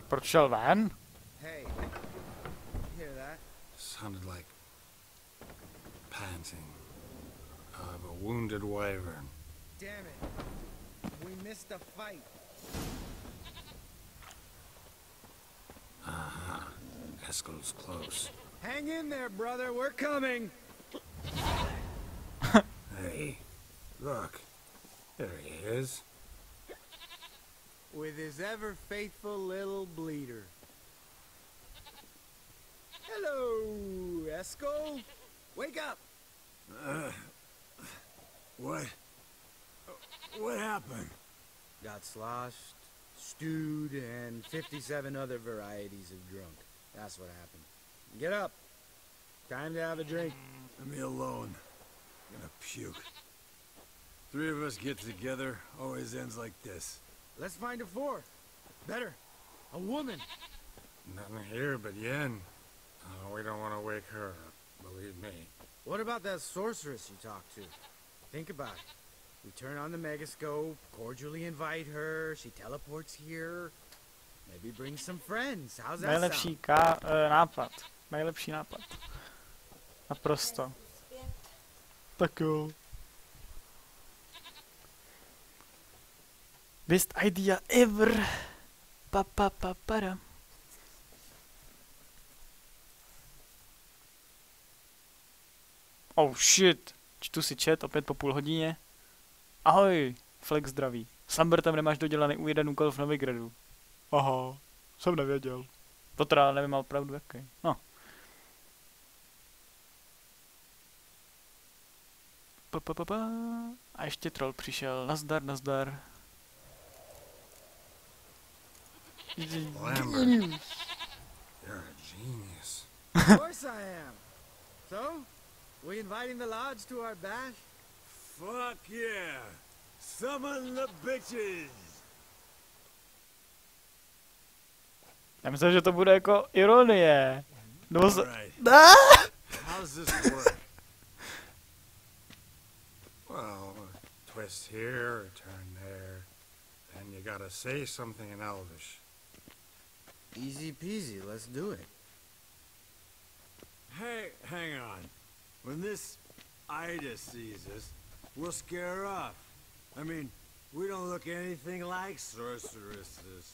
Proč šel ven? Hey, hear that? Sounded like panting of a wounded wyvern. Damn it. We missed a fight. Uh-huh. Esco's close. Hang in there, brother. We're coming. Hey, look. There he is. With his ever faithful little bleeder. Hello, Esco. Wake up. What happened? Got sloshed, stewed, and 57 other varieties of drunk. That's what happened. Get up. Time to have a drink. Leave me alone. I'm gonna puke. Three of us get together, always ends like this. Let's find a fourth. Better. A woman. Nothing here but Yen. We don't want to wake her up, believe me. What about that sorceress you talked to? Think about it. We turn on the megascope, cordially invite her, she teleports here. Maybe bring some friends. How's that Nejlepší sound? nápad. Nejlepší nápad. Naprosto. Tak jo. Best idea ever. Para. Oh shit. Čtu si chat opět po půl hodině. Ahoj, Flex zdraví. S Lambertem nemáš dodělaný u jeden úkol v Novigradu. Aha, jsem nevěděl. To teda nevím, ale opravdu jaký. No. A ještě troll přišel. Nazdar, nazdar. Lambert, you're a genius. Of course I am. So, we inviting the lodge to our bash? Fuck yeah! Summon the bitches! Já myslím, že to bude jako ironie. Nebo se... How's this work? Well, a twist here, a turn there, and you gotta say something in Elvish. Easy peasy, let's do it. Hey, hang on. When this Ida sees us, we'll scare her off. I mean, we don't look anything like sorceresses.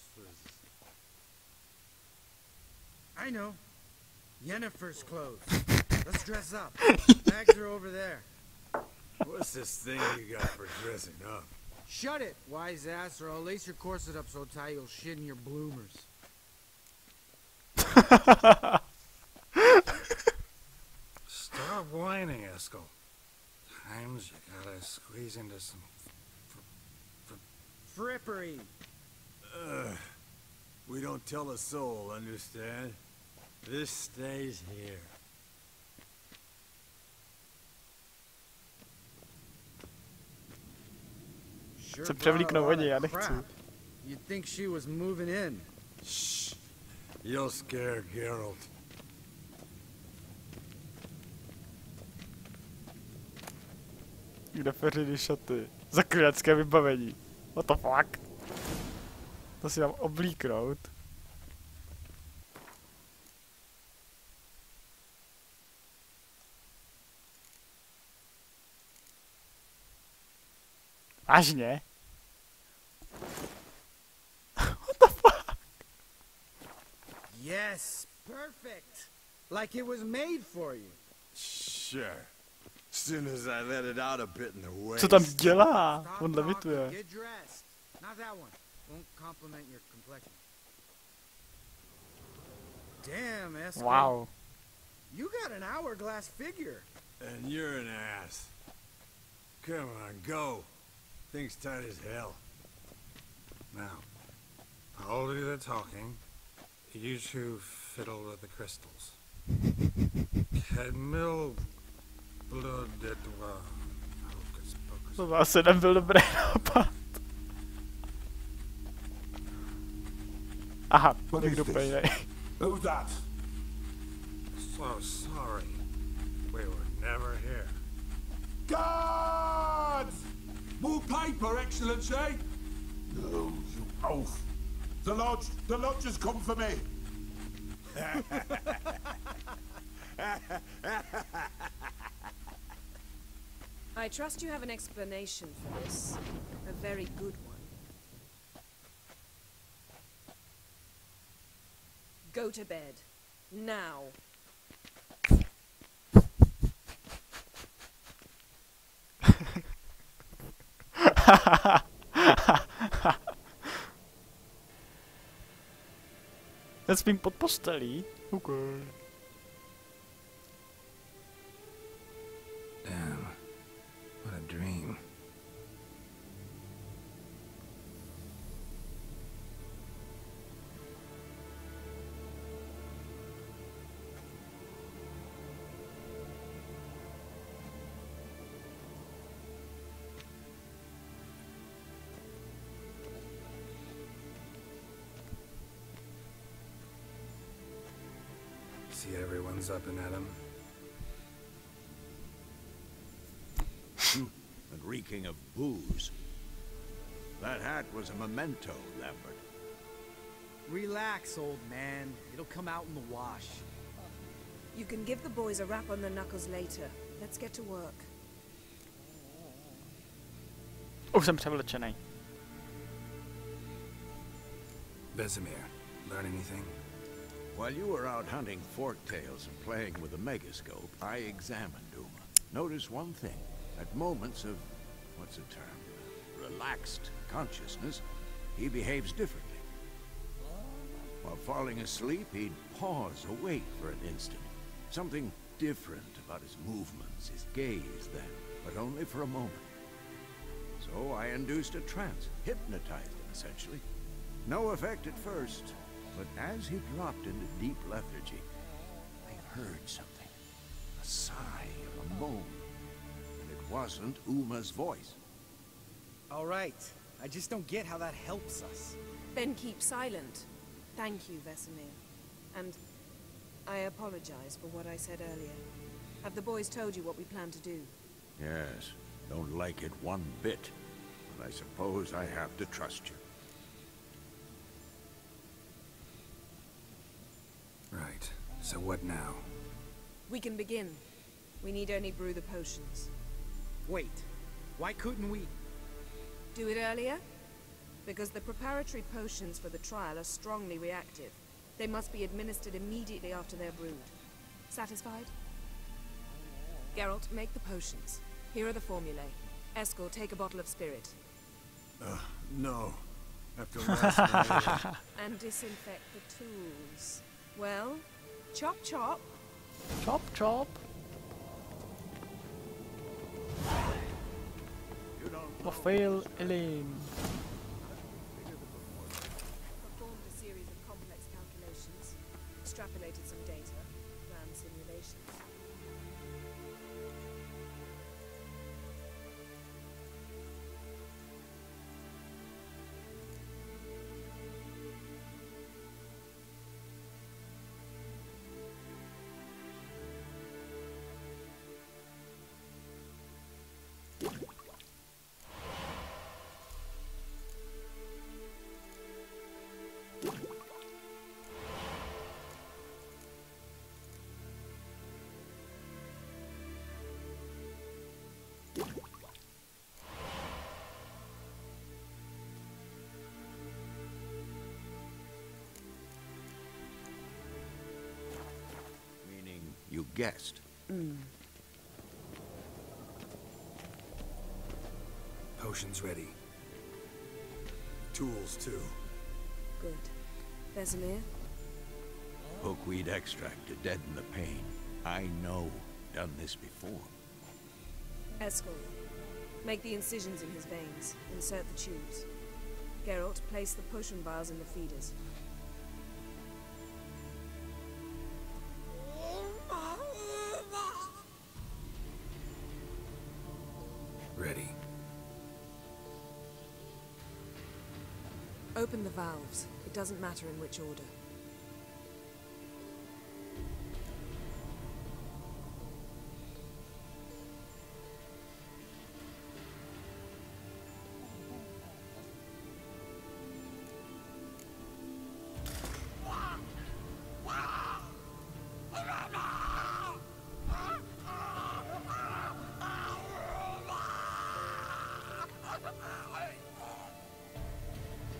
I know. Yennefer's clothes. Let's dress up. Bags are over there. What's this thing you got for dressing up? Shut it, wise ass, or I'll lace your corset up so tight you'll shit in your bloomers. Stop whining, Eskel. Times you gotta squeeze into some Frippery. don't tell a soul, understand? This stays here. Se převlíknou hodně, já nechci. You'd think she was moving in. Shh. You'll scare Geralt. Kde peřiny šaty? Zaklínačské vybavení. What the fuck? To si mám oblíknout. Vážně? What the fuck? Yes, perfect. Like it was made for you. Sure. As soon as I let it out a bit in the way. Co tam dělá? On levituje. Get dressed. Not that one. Won't compliment your complexion. Damn, Esco. Wow. You got an hourglass figure. And you're an ass. Come on, go. Thing's tight as hell. Now, I'll do the talking. You two fiddle with the crystals. Camille blood at hocus pocus. To asi nebyl dobrý nápad. Aha, někdo pejnej. Who's that? So sorry. We were never here. Guards! More paper, Excellency! No, you oaf! The lodge has come for me! I trust you have an explanation for this. A very good one. Go to bed. Now. Já spím pod postelí. Okay. Damn. What a dream. See everyone's up and at 'em. And reeking of booze. That hat was a memento, Lambert. Relax, old man. It'll come out in the wash. You can give the boys a rap on the knuckles later. Let's get to work. Už jsem převlečený. Vesemir, learn anything? While you were out hunting forktails and playing with a megascope, I examined Uma. Notice one thing. At moments of, what's the term, relaxed consciousness, he behaves differently. While falling asleep, he'd pause, awake for an instant. Something different about his movements, his gaze then, but only for a moment. So I induced a trance, hypnotized him essentially. No effect at first, but as he dropped into deep lethargy, I heard something. A sigh or a moan. And it wasn't Uma's voice. All right. I just don't get how that helps us. Then keep silent. Thank you, Vesemir. And I apologize for what I said earlier. Have the boys told you what we plan to do? Yes, don't like it one bit. But I suppose I have to trust you. Right. So what now? We can begin. We need only brew the potions. Wait. Why couldn't we? Do it earlier? Because the preparatory potions for the trial are strongly reactive. They must be administered immediately after they're brewed. Satisfied? Geralt, make the potions. Here are the formulae. Eskel, take a bottle of spirit. No. After last night. And disinfect the tools. Well, chop chop. Chop chop. Rafael Elaine. Performed a series of extrapolated some data, ran simulations. You guessed. Potions ready. Tools, too. Good. Vesemir? Hookweed extract to deaden the pain. I know. Done this before. Eskel. Make the incisions in his veins. Insert the tubes. Geralt, place the potion vials in the feeders. Ready. Open the valves. It doesn't matter in which order.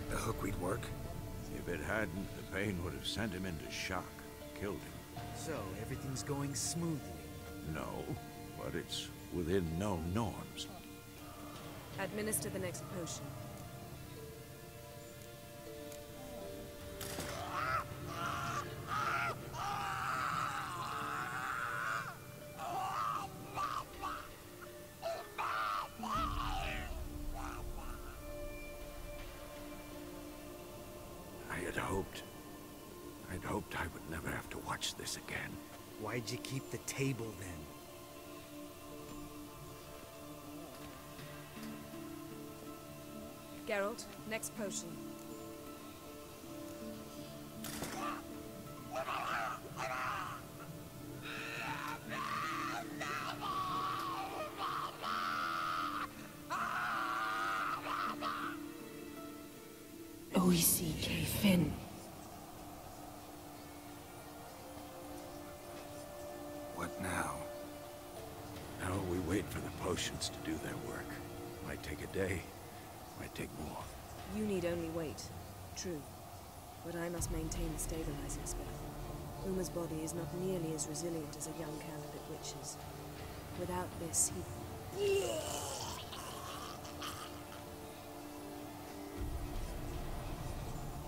The hookweed work? If it hadn't, the pain would have sent him into shock, killed him. So, everything's going smoothly? No, but it's within known norms. Administer the next potion. I'd hoped I would never have to watch this again. Why'd you keep the table then? Geralt, next potion. Oisi Fin. What now? Now we wait for the potions to do their work. Might take a day, might take more. You need only wait. True. But I must maintain the stabilizing spell. Uma's body is not nearly as resilient as a young candidate witch's. Without this, he...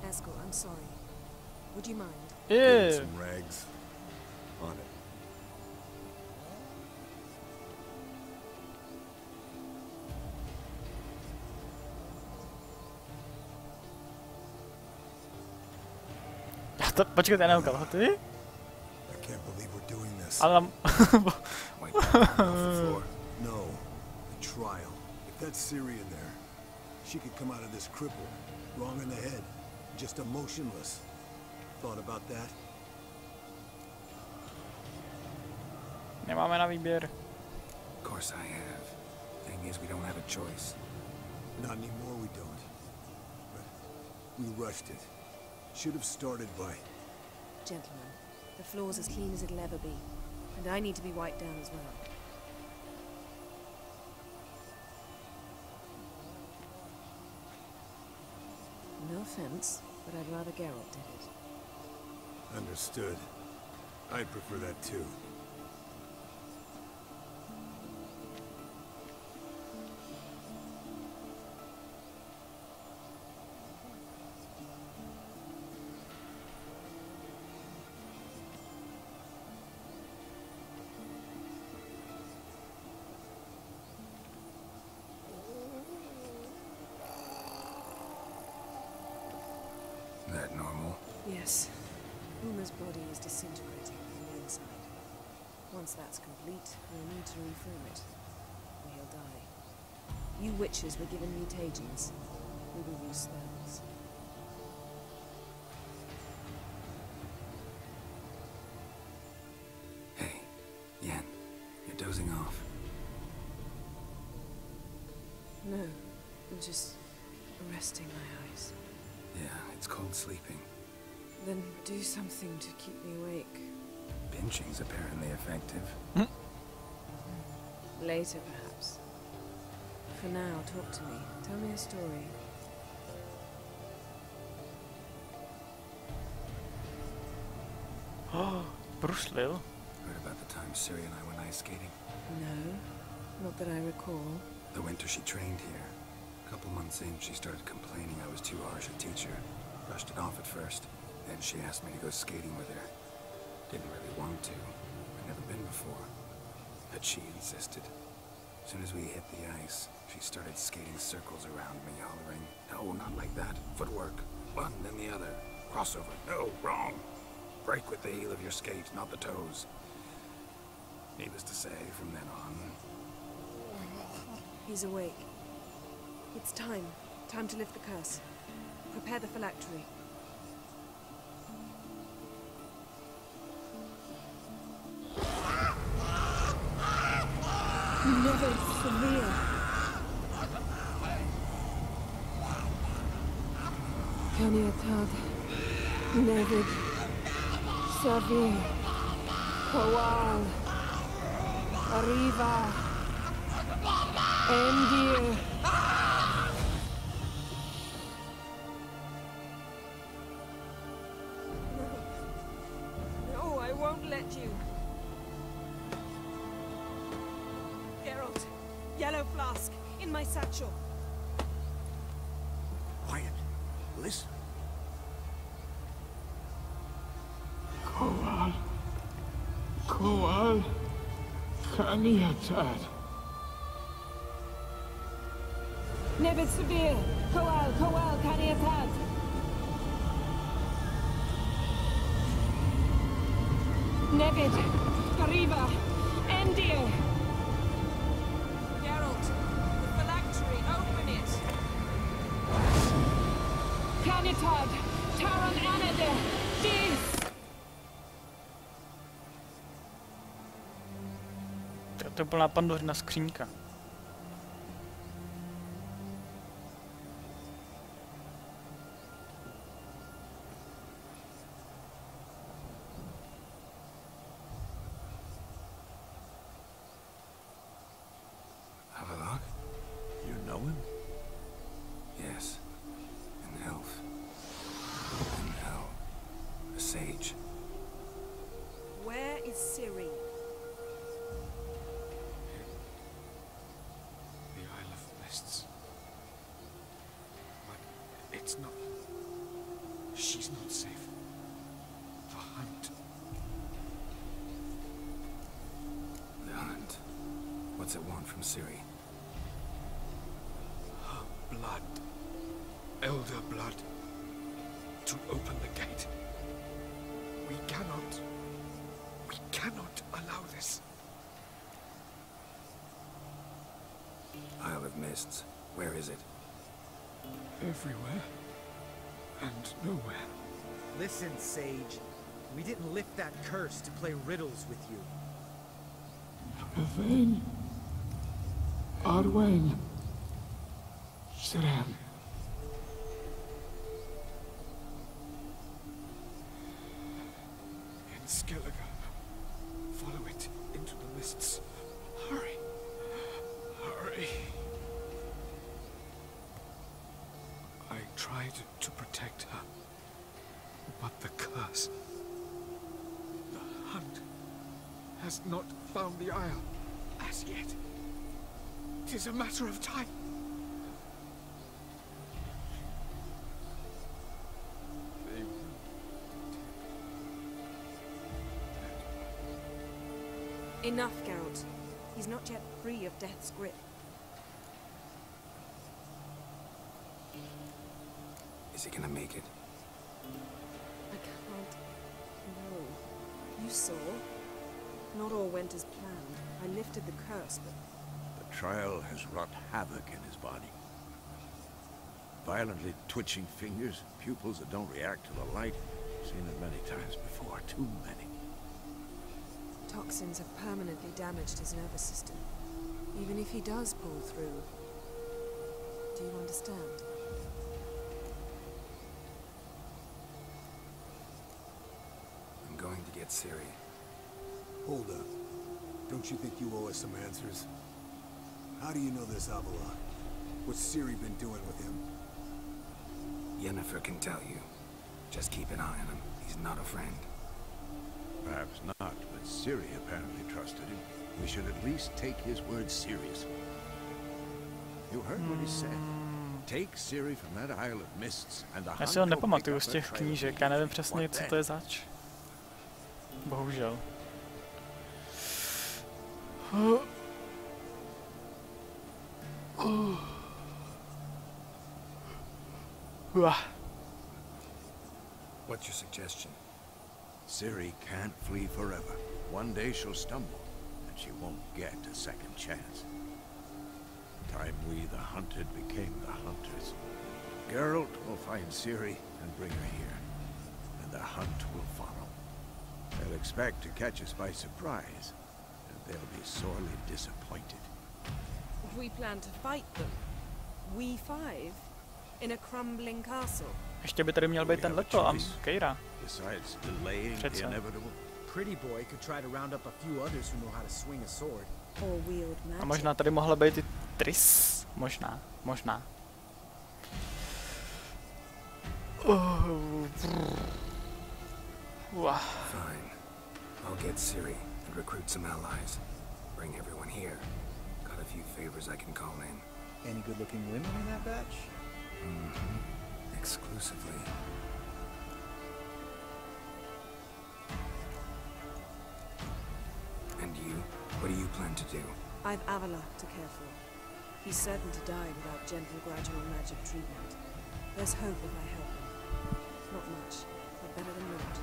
Eskel, I'm sorry. Would you mind? Yeah. Some rags. On it. Počkej, já nevím, ty? I can't believe we're doing this. Ale Wait, off the floor. No, the trial. If that's Ciri in there, she could come out of this crippled, wrong in the head, just emotionless. Thought about that? Nemáme na výběr. Of course I have. Thing is, we don't have a choice. Not anymore, we don't. But we rushed it. Should have started by... Gentlemen, the floor's as clean as it'll ever be. And I need to be wiped down as well. No offense, but I'd rather Geralt did it. Understood. I'd prefer that too. That normal? Yes. Uma's body is disintegrating from the inside. Once that's complete, we'll need to reform it, or he'll die. You witches were given mutagens. We will use spells. Hey, Yen, you're dozing off. No, I'm just resting my eyes. Yeah, it's called sleeping. Then do something to keep me awake. Pinching's apparently effective. Later, perhaps. For now, talk to me. Tell me a story. Oh, Bruslil. Heard about the time Siri and I went ice skating? No, not that I recall. The winter she trained here. A couple months in, she started complaining I was too harsh a teacher. Brushed it off at first. Then she asked me to go skating with her. Didn't really want to. I'd never been before. But she insisted. As soon as we hit the ice, she started skating circles around me, hollering, "No, not like that. Footwork. One, then the other. Crossover. No, wrong. Break with the heel of your skate, not the toes." Needless to say, from then on... He's awake. It's time. Time to lift the curse. Prepare the phylactery. Never severe. Kaniatad. Nevid. Savir. Kowal. Arriva. Endir. No, I won't let you. Geralt, yellow flask, in my satchel. Quiet. Listen. Kowal. Kowal. Kaniatad. Nevid severe. Kowal, Kowal, Kaniatad. Nevid. Arriva. Endir. Geralt, the phylactery, open it. Kaniatad. Taran Anade. Dis. To byla Pandořina skřínka. Have a look? You know him? Yes. An elf. And now, a sage. Where is Ciri? The Isle of Mists. But it's not... She's not safe. The hunt. The hunt. What's it want from Ciri? Her blood. Elder blood. To open the gate. We cannot allow this. Isle of Mists. Where is it? Everywhere. And nowhere. Listen, Sage. We didn't lift that curse to play riddles with you. Yvain. Arwain. Siran. In Skellige. Follow it into the mists. Hurry. Hurry. I tried to protect her. But the curse. The hunt has not found the Isle as yet. It is a matter of time. They will Enough, Geralt. He's not yet free of death's grip. Is he gonna make it? I can't. Not all went as planned. I lifted the curse, but The trial has wrought havoc in his body. Violently twitching fingers, pupils that don't react to the light. Seen it many times before, too many. toxins have permanently damaged his nervous system. Even if he does pull through. Do you understand? I'm going to get Ciri. Hold up. Don't you think you owe us some answers? How do you know this Avila? What's Ciri been doing with him? Yennefer can tell you. Just keep an eye on him. He's not a friend. Perhaps not, but Ciri apparently trusted him. We should at least take his words seriously. You heard what he said. Take Ciri from that Isle of Mists and the Já si ho nepamatuju z těch knížek, já nevím přesně, co to je zač. Bohužel. What's your suggestion? Ciri can't flee forever. One day she'll stumble, and she won't get a second chance. Time we, the hunted, became the hunters. Geralt will find Ciri and bring her here, and the hunt will follow. They'll expect to catch us by surprise, and they'll be sorely disappointed. We plan to fight them. We five? In a crumbling castle? Ještě by tady měl být ten Leto a Keira. Besides delaying the inevitable. Pretty boy could try to round up a few others who know how to swing a sword. Or wield magic. A možná tady mohla být i Triss. Možná. Fine. I'll get Ciri and recruit some allies. Bring everyone here. Got a few favors I can call in. Any good-looking women in that batch? Mm-hmm. Exclusively. And you? What do you plan to do? I've Avila to care for. He's certain to die without gentle, gradual magic treatment. There's hope if I help him. Not much, but better than not.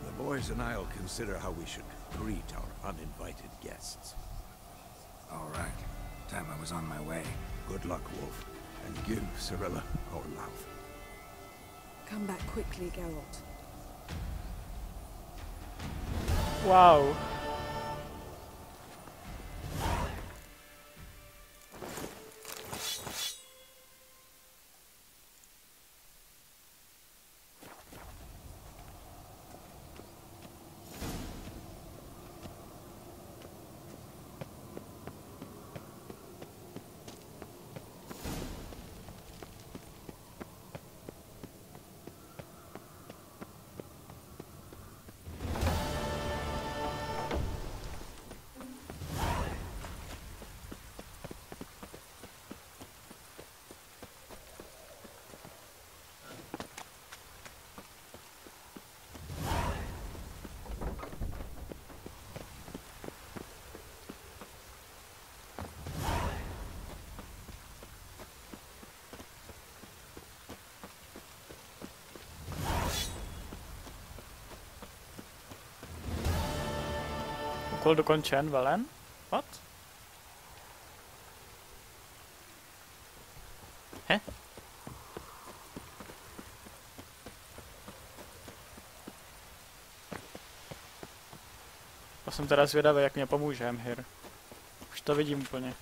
The boys and I'll consider how we should greet our uninvited guests. All right. Time I was on my way. Good luck, Wolf, and give Cirilla our love. Come back quickly, Geralt. Wow. Úkol dokončen, Velen? What? To jsem teda zvědavý, jak mě pomůže Emhyr. Už to vidím úplně.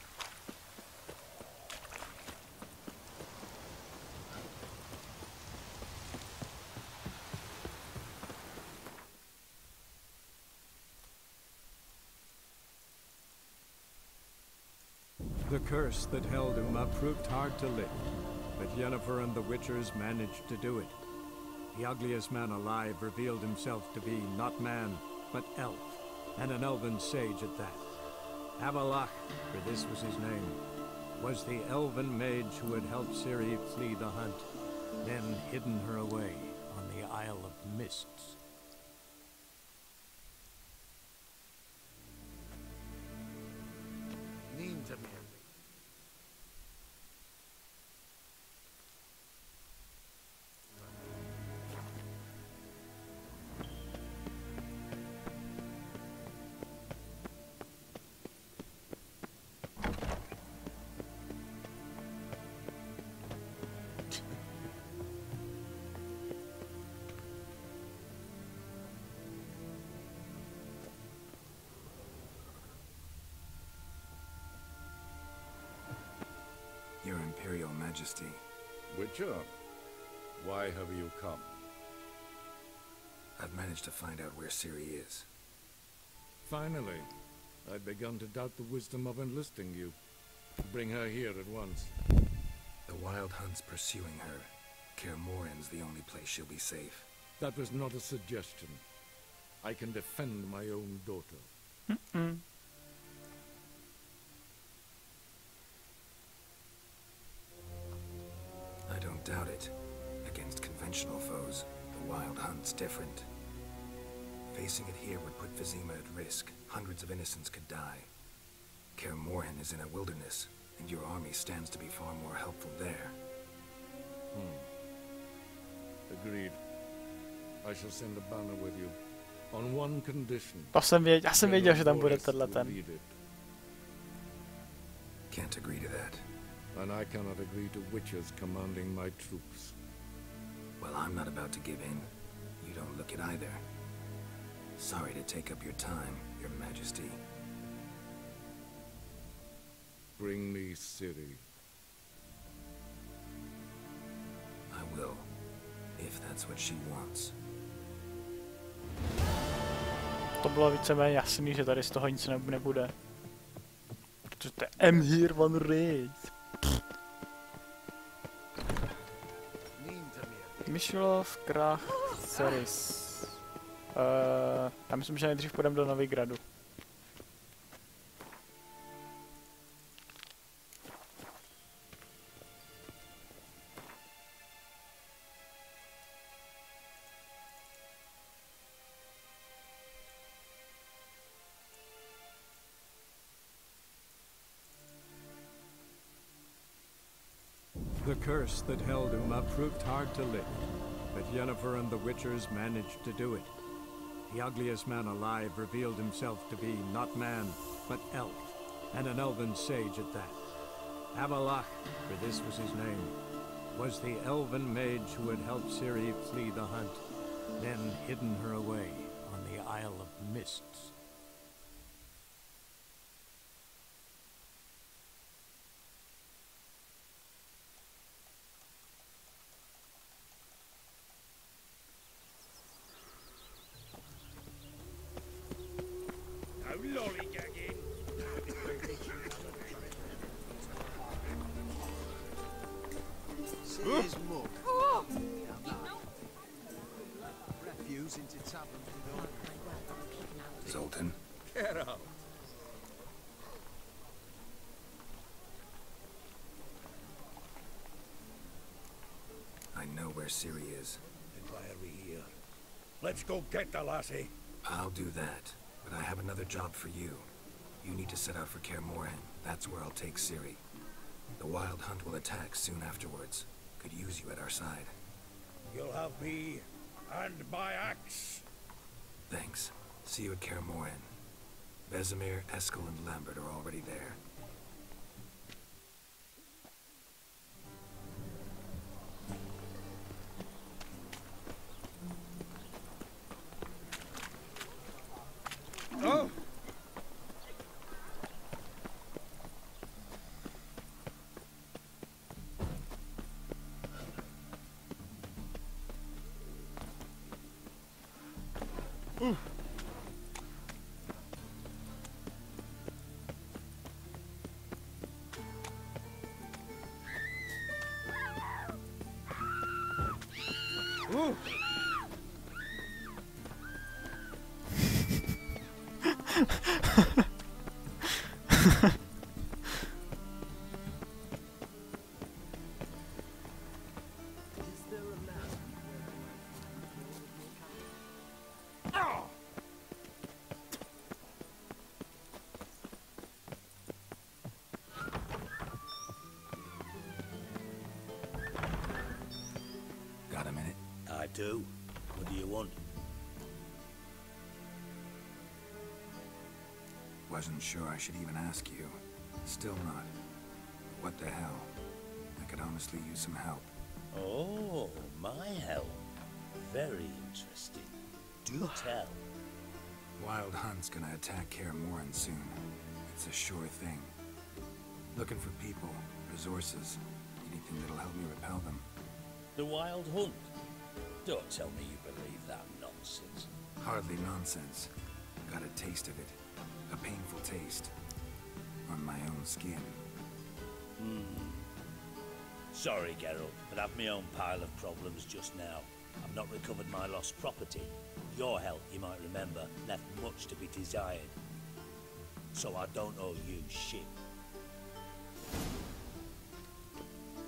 The curse that held Uma proved hard to lift, but Yennefer and the Witchers managed to do it. The ugliest man alive revealed himself to be not man, but elf, and an elven sage at that. Avalach, for this was his name, was the elven mage who had helped Ciri flee the hunt, then hidden her away on the Isle of Mists. Mean to me. Majesty. Witcher, why have you come? I've managed to find out where Ciri is. Finally. I'd begun to doubt the wisdom of enlisting you. Bring her here at once. The Wild Hunt's pursuing her. Kaer Morhen's the only place she'll be safe. That was not a suggestion. I can defend my own daughter. I don't doubt it. Against conventional foes, the Wild Hunt's different. Facing it here would put Vizima at risk. Hundreds of innocents could die. Kaer Morhen is in a wilderness, and your army stands to be far more helpful there. Agreed. I shall send a banner with you. On one condition. Já jsem věděl, že tam bude tenhle ten. Can't agree to that. And I cannot agree to witches commanding my troops. Well, I'm not about to give in. You don't look it either. Sorry to take up your time, Your Majesty. Bring me Ciri. I will, if that's what she wants. To bylo víceméně jasný, že tady z toho nic nebude. Protože to je I'm here one raid. Myšlov, Krach, Ceris. Já myslím, že nejdřív půjdeme do Novigradu. The curse that held Uma proved hard to lift, but Yennefer and the Witchers managed to do it. The ugliest man alive revealed himself to be not man, but elf, and an elven sage at that. Avalach, for this was his name, was the elven mage who had helped Ciri flee the hunt, then hidden her away on the Isle of Mists. Zoltan? Get out. I know where Ciri is. Then why are we here? Let's go get the lassie. I'll do that, but I have another job for you. You need to set out for Kaer Morhen. That's where I'll take Ciri. The Wild Hunt will attack soon afterwards. Could use you at our side. You'll have me and my axe. Thanks. See you at Kaer Morhen. Vesemir, Eskel, and Lambert are already there. Oh! Got a minute? I do. What do you want? Wasn't sure I should even ask you. Still not. What the hell? I could honestly use some help. Oh, my help. Very interesting. Do tell. Wild Hunt's gonna attack Kaer Morhen soon. It's a sure thing. Looking for people, resources, Anything that'll help me repel them. The Wild Hunt? Don't tell me you believe that nonsense. Hardly nonsense. Got a taste of it. A painful taste. On my own skin. Sorry, Geralt, but I've my own pile of problems just now. I've not recovered my lost property. Your help, you might remember, left much to be desired. So I don't owe you shit.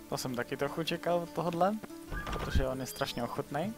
To jsem taky trochu čekal od tohohle, protože on je strašně ochotný.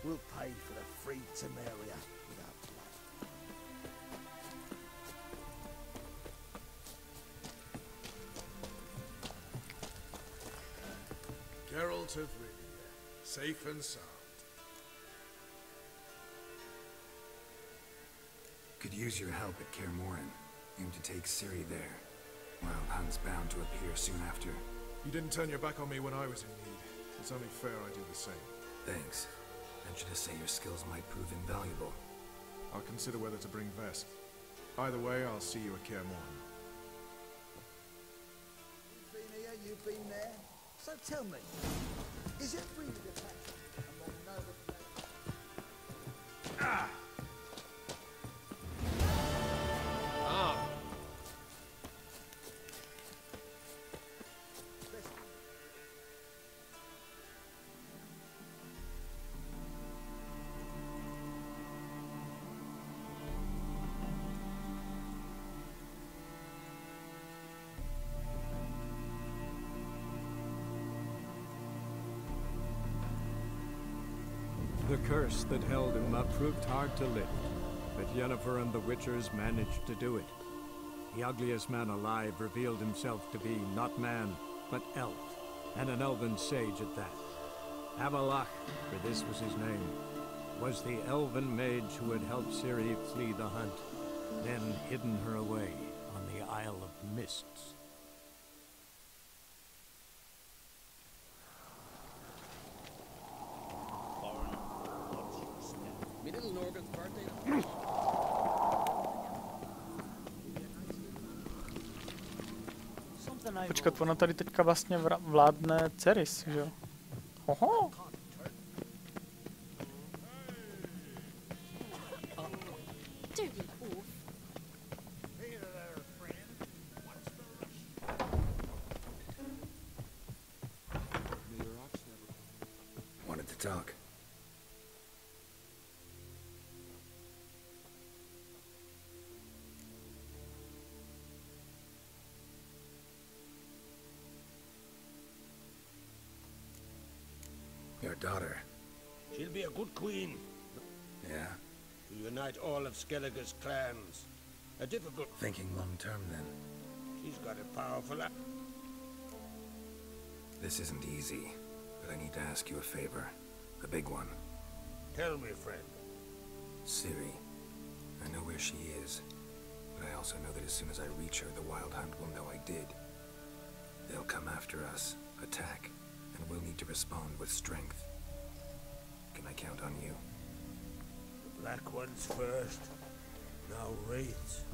We'll pay for the free Temeria without blood. Geralt of Rivia, safe and sound. Could use your help at Kaer Morhen. Aim to take Ciri there. Wild Hunt's bound to appear soon after. You didn't turn your back on me when I was in need. It's only fair I do the same. Thanks. Venture to say your skills might prove invaluable. I'll consider whether to bring Vesk. Either way, I'll see you at Kaer Morhen. You've been here, you've been there. So tell me, is it really the passion among noble players? Ah! The curse that held Uma proved hard to lift, but Yennefer and the Witchers managed to do it. The ugliest man alive revealed himself to be not man, but elf, and an elven sage at that. Avalach, for this was his name, was the elven mage who had helped Ciri flee the hunt, then hidden her away on the Isle of Mists. Počkat, ona tady teďka vlastně vládne Ceris, že jo? Oho! Wanted to talk. Your daughter. She'll be a good queen. Yeah? To unite all of Skellige's clans. A difficult... Thinking long term, then. She's got a powerful... This isn't easy, but I need to ask you a favor. A big one. Tell me, friend. Ciri. I know where she is, but I also know that as soon as I reach her, the Wild Hunt will know I did. They'll come after us, attack, and we'll need to respond with strength. Can I count on you? The Black Ones first. Now Wraiths.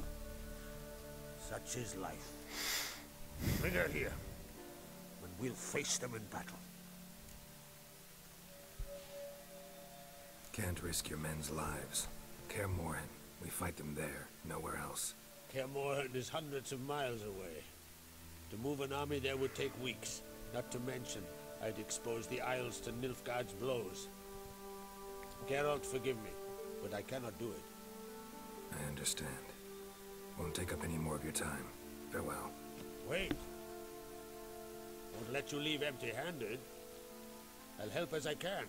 Such is life. Bring her here, and we'll face them in battle. Can't risk your men's lives. Kaer Morhen. We fight them there, nowhere else. Kaer Morhen is hundreds of miles away. To move an army there would take weeks. Not to mention, I'd expose the Isles to Nilfgaard's blows. Geralt, forgive me, but I cannot do it. I understand. Won't take up any more of your time. Farewell. Wait. Won't let you leave empty-handed. I'll help as I can.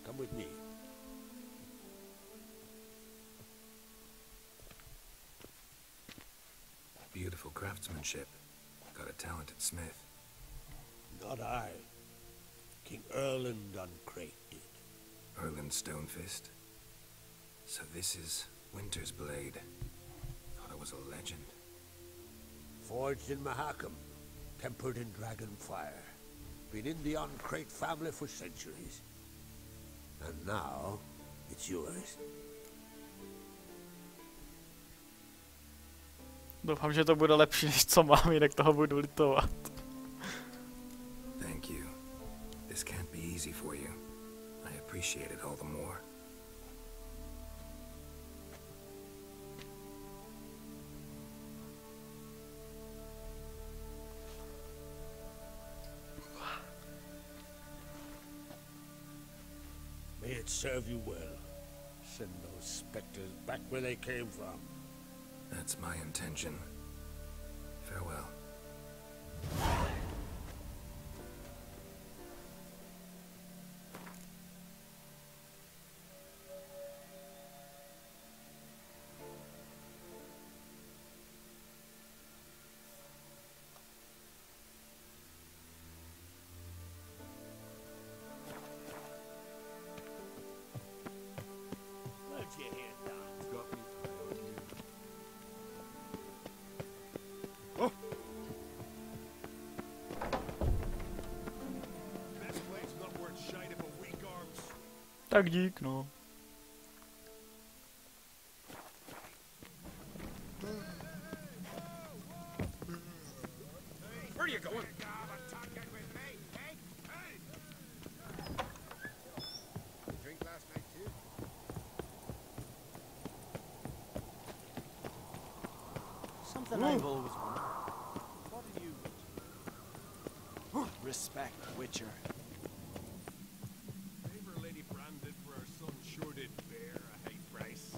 Come with me. Beautiful craftsmanship. Got a talented smith. Not I. King Erland on Crete did. Erland Stonefist. So this is Winter's blade. Thought it was a legend. Forged in Mahakam, tempered in dragon fire. Been in the on-Crate family for centuries. And now, it's yours. Doufám, že to bude lepší, než co mám, jinak toho budu litovat. Thank you. This can't be easy for you. I appreciate it all the more. May it serve you well. Send those specters back where they came from. That's my intention. Farewell. Where'd you hear that? Got me. Best blade's not worth shite of a weak arms. Tak dík, no. Where are you going? Drink last night too? Something I've always wondered. What do you respect, Witcher? Favor Lady Brandon for her son sure did bear a high price.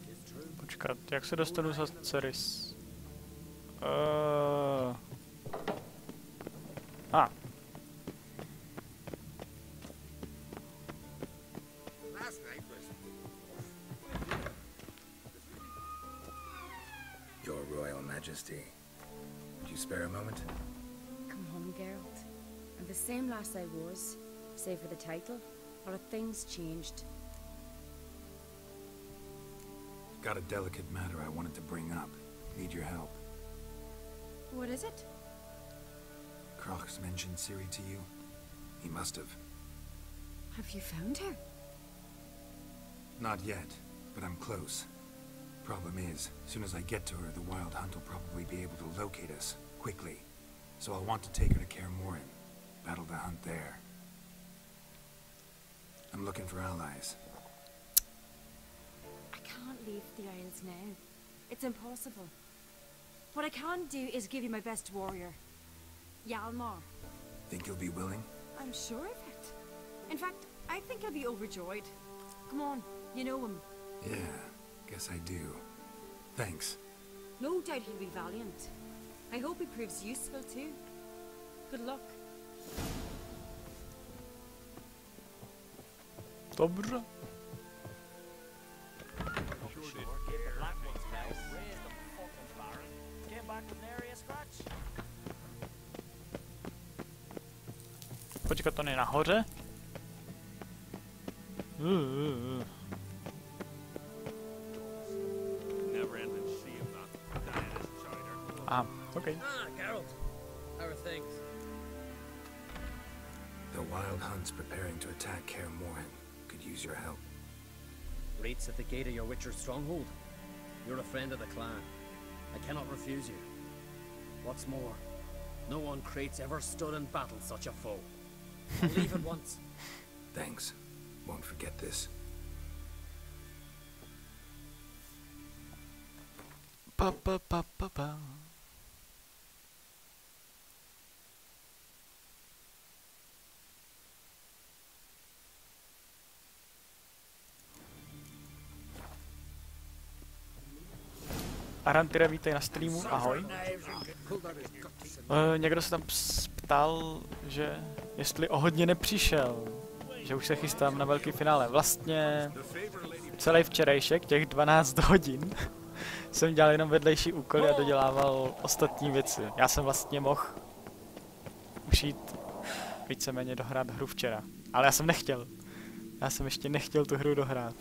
It's true. Počkat, jak se dostanu za Ceres? Last night was Your Royal Majesty. Would you spare a moment? Come home, Geralt. I'm the same lass I was, save for the title. Or have things changed? Got a delicate matter I wanted to bring up. Need your help. What is it? Croc's mentioned Ciri to you? He must have. Have you found her? Not yet, but I'm close. Problem is, as soon as I get to her, the Wild Hunt will probably be able to locate us, quickly. So I'll want to take her to Kaer Morhen. Battle the hunt there. I'm looking for allies. I can't leave the Isles now. It's impossible. What I can do is give you my best warrior, Hjalmar. Think you'll be willing? I'm sure of it. In fact, I think I'll be overjoyed. Come on, you know him. Yeah, guess I do. Thanks. No doubt he'll be valiant. I hope he proves useful too. Good luck. Dobrze. Počkat, to je nahoře? Okay. Ah, Geralt. How are things? The Wild Hunt's preparing to attack Kaer Morhen. Could use your help. Raid's at the gate of your Witcher stronghold. You're a friend of the clan. I cannot refuse you. What's more, no one Crate's ever stood in battle such a foe. I'll leave at once. Thanks. Won't forget this. Pa pa pa pa pa. Arantira, vítej na streamu, ahoj. Někdo se tam ptal, že jestli o hodně nepřišel, že už se chystám na velký finále. Vlastně celý včerejšek, těch 12 hodin, jsem dělal jenom vedlejší úkoly a dodělával ostatní věci. Já jsem vlastně mohl už jít víceméně dohrát hru včera, ale já jsem nechtěl. Já jsem ještě nechtěl tu hru dohrát.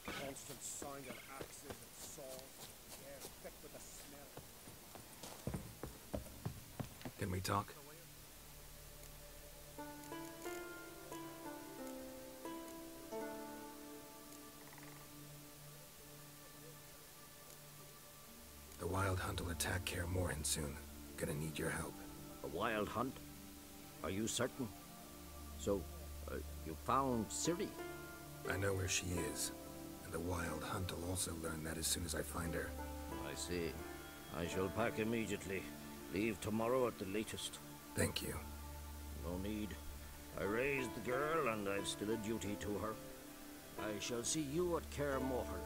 Constant sound of axes and saws, the air thick with the smell. Can we talk? The Wild Hunt will attack Kaer Morhen soon. Gonna need your help. A wild hunt? Are you certain? So, you found Ciri? I know where she is. And the Wild Hunt will also learn that as soon as I find her. I see. I shall pack immediately. Leave tomorrow at the latest. Thank you. No need. I raised the girl and I've still a duty to her. I shall see you at Kaer Morhen.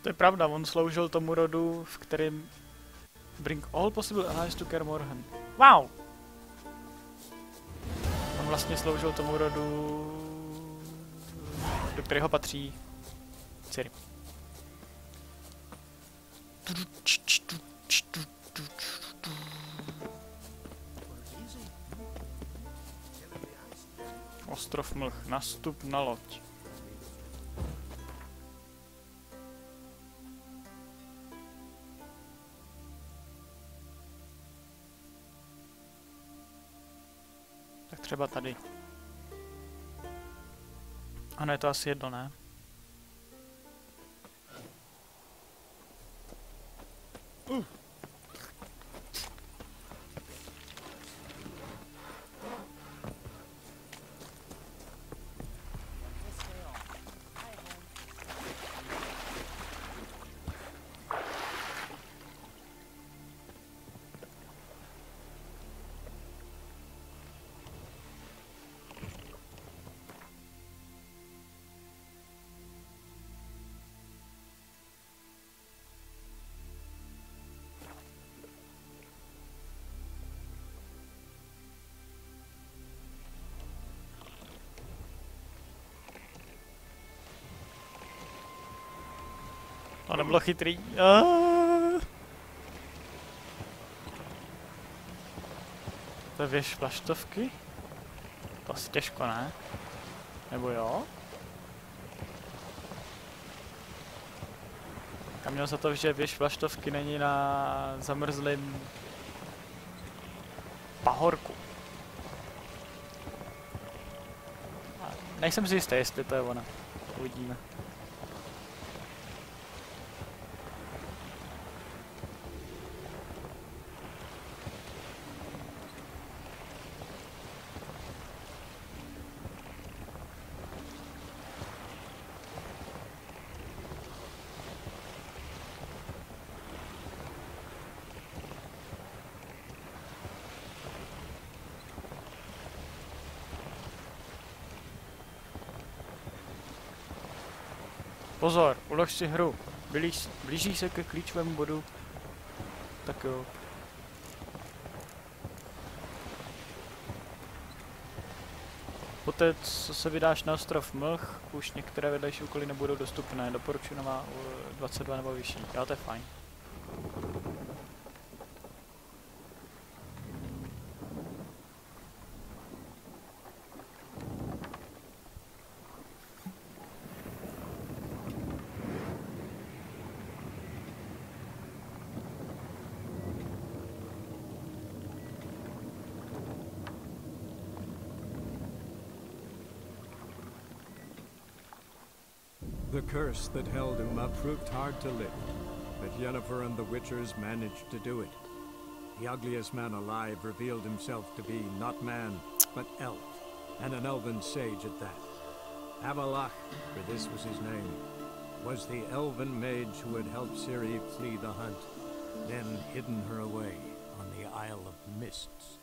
To je pravda, on sloužil tomu rodu, v kterém bring all possible allies to Kaer Morhen. Wow! On vlastně sloužil tomu rodu, do kterého patří Ciri. Ostrov Mlh, nastup na loď. Tak třeba tady. Ano, je to asi jedno, ne? To nebylo chytrý. To je věž vlaštovky? To asi těžko, ne? Nebo jo? Já měl za to, že věž vlaštovky není na zamrzlém pahorku. Nejsem si jistý, jestli to je ona. Uvidíme. Pozor, ulož si hru. Blíží se ke klíčovému bodu. Tak jo. Poté, co se vydáš na ostrov Mlh, už některé vedlejší úkoly nebudou dostupné. Doporučuji nová 22 nebo vyšší. Jo, to je fajn. The curse that held Uma proved hard to lift, but Yennefer and the Witchers managed to do it. The ugliest man alive revealed himself to be not man, but elf, and an elven sage at that. Avalach, for this was his name, was the elven mage who had helped Ciri flee the hunt, then hidden her away on the Isle of Mists.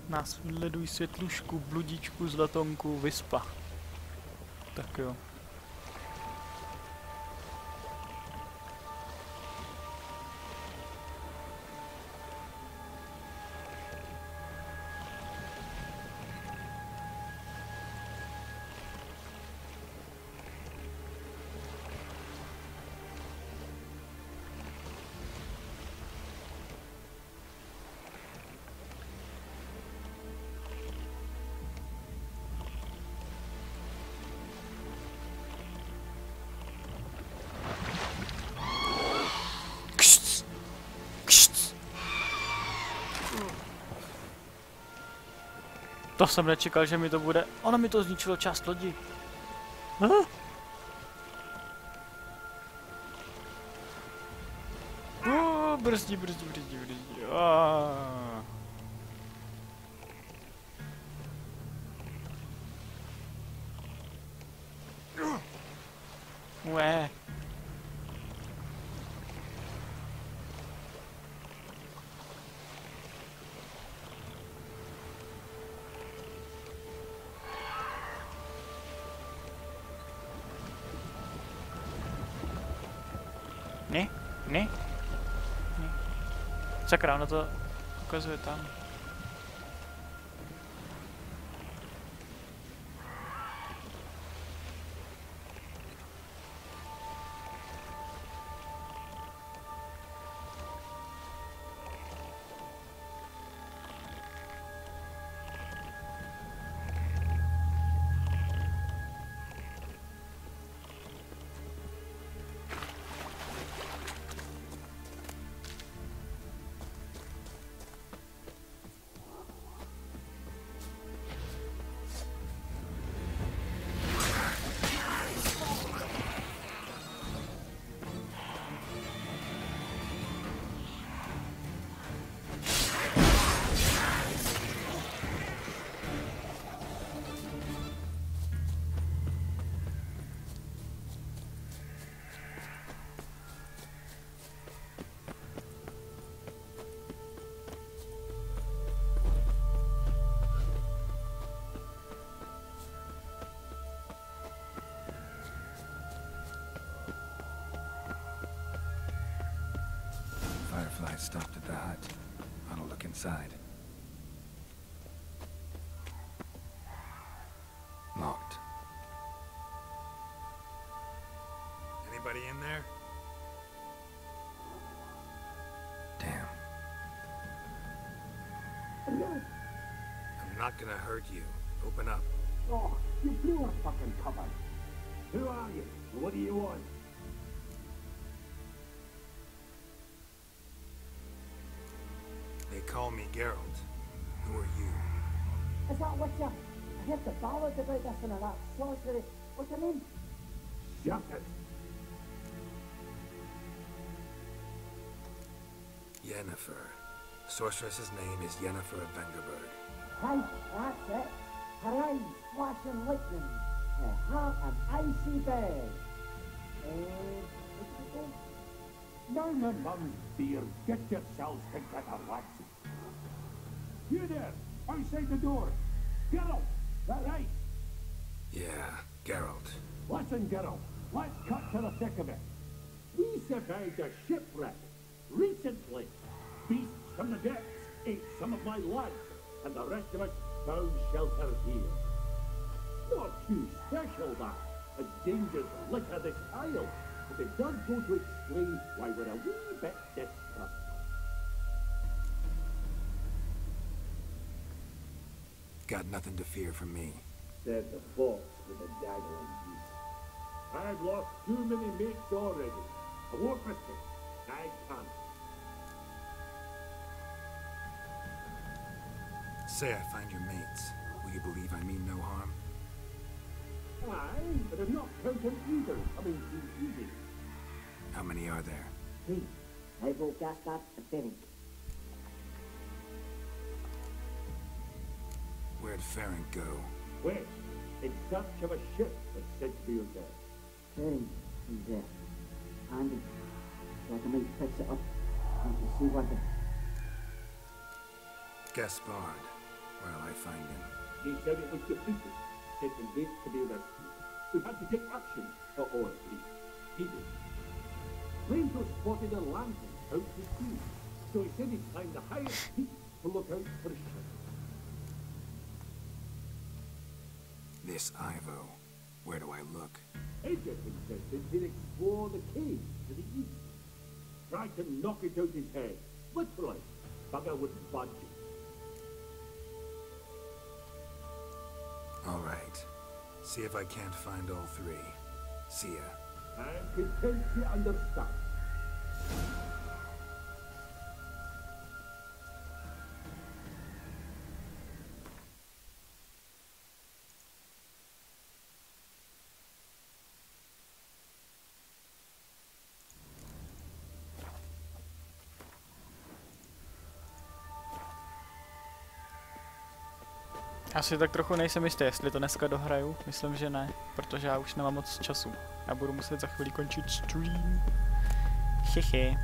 Následuj světlušku, bludičku, zlatonku, vyspa. Tak jo. To jsem nečekal, že mi to bude. Ono mi to zničilo část lodi. Brzdí. Ué. Ne. Sakra, ono to ukazuje tam. Firefly stopped at the hut. I'll look inside. Locked. Anybody in there? Damn. I'm not gonna hurt you. Open up. Oh, you blew a fucking cover. Who are you? What do you want? They call me Geralt. Who are you? Is that Witcher? I heard the ballads about this and that sorcery. What's your name? Shut it. Yennefer. Sorceress's name is Yennefer of Vengerberg. Right, that's it. Her eyes flashing lightning. Her heart an icy bed. None of mum's beer. Get yourselves together, lads. You there, outside the door. Geralt, that right? Yeah, Geralt. Listen, Geralt, let's cut to the thick of it. We survived a shipwreck recently. Beasts from the depths ate some of my lads, and the rest of us found shelter here. Not too special, that, as dangers litter this isle, but it does go to explain why we're a wee bit distrustful. Got nothing to fear from me. Said the fox with a dagger on youth. I've lost too many mates already. I won't risk it. I can't. Say I find your mates. Will you believe I mean no harm? Aye, but I'm not counting either. Coming too easy. How many are there? 3. I will cast that at Ferenc. Where'd Ferenc go? West, in search of a ship that's said to be on there. Ferenc is there. Handy. So I can maybe fix it up. And to see what the... Gaspard. Where'll I find him? He said it was depleted. Said the wait to be rescued. We had to take action, or at least he did. Ranger spotted a lantern out to sea, so he said he'd climb the highest peak to look out for a ship. This Ivo. Where do I look? Edric insisted he'd explore the cave to the east. Tried to knock it out his head. Literally. Bugger wouldn't budge it. All right. See if I can't find all 3. See ya. I'm content to understand. Asi tak trochu nejsem jistý, jestli to dneska dohraju. Myslím, že ne, protože já už nemám moc času. Já budu muset za chvíli končit stream. Hehe.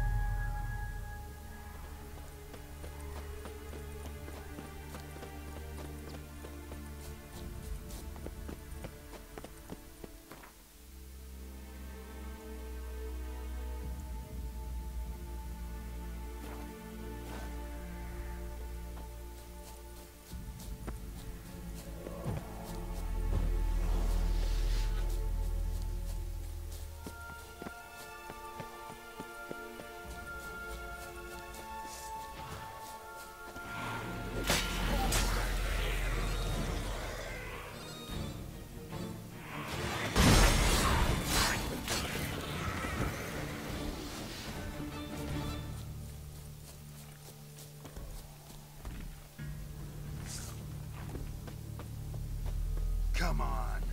Come on.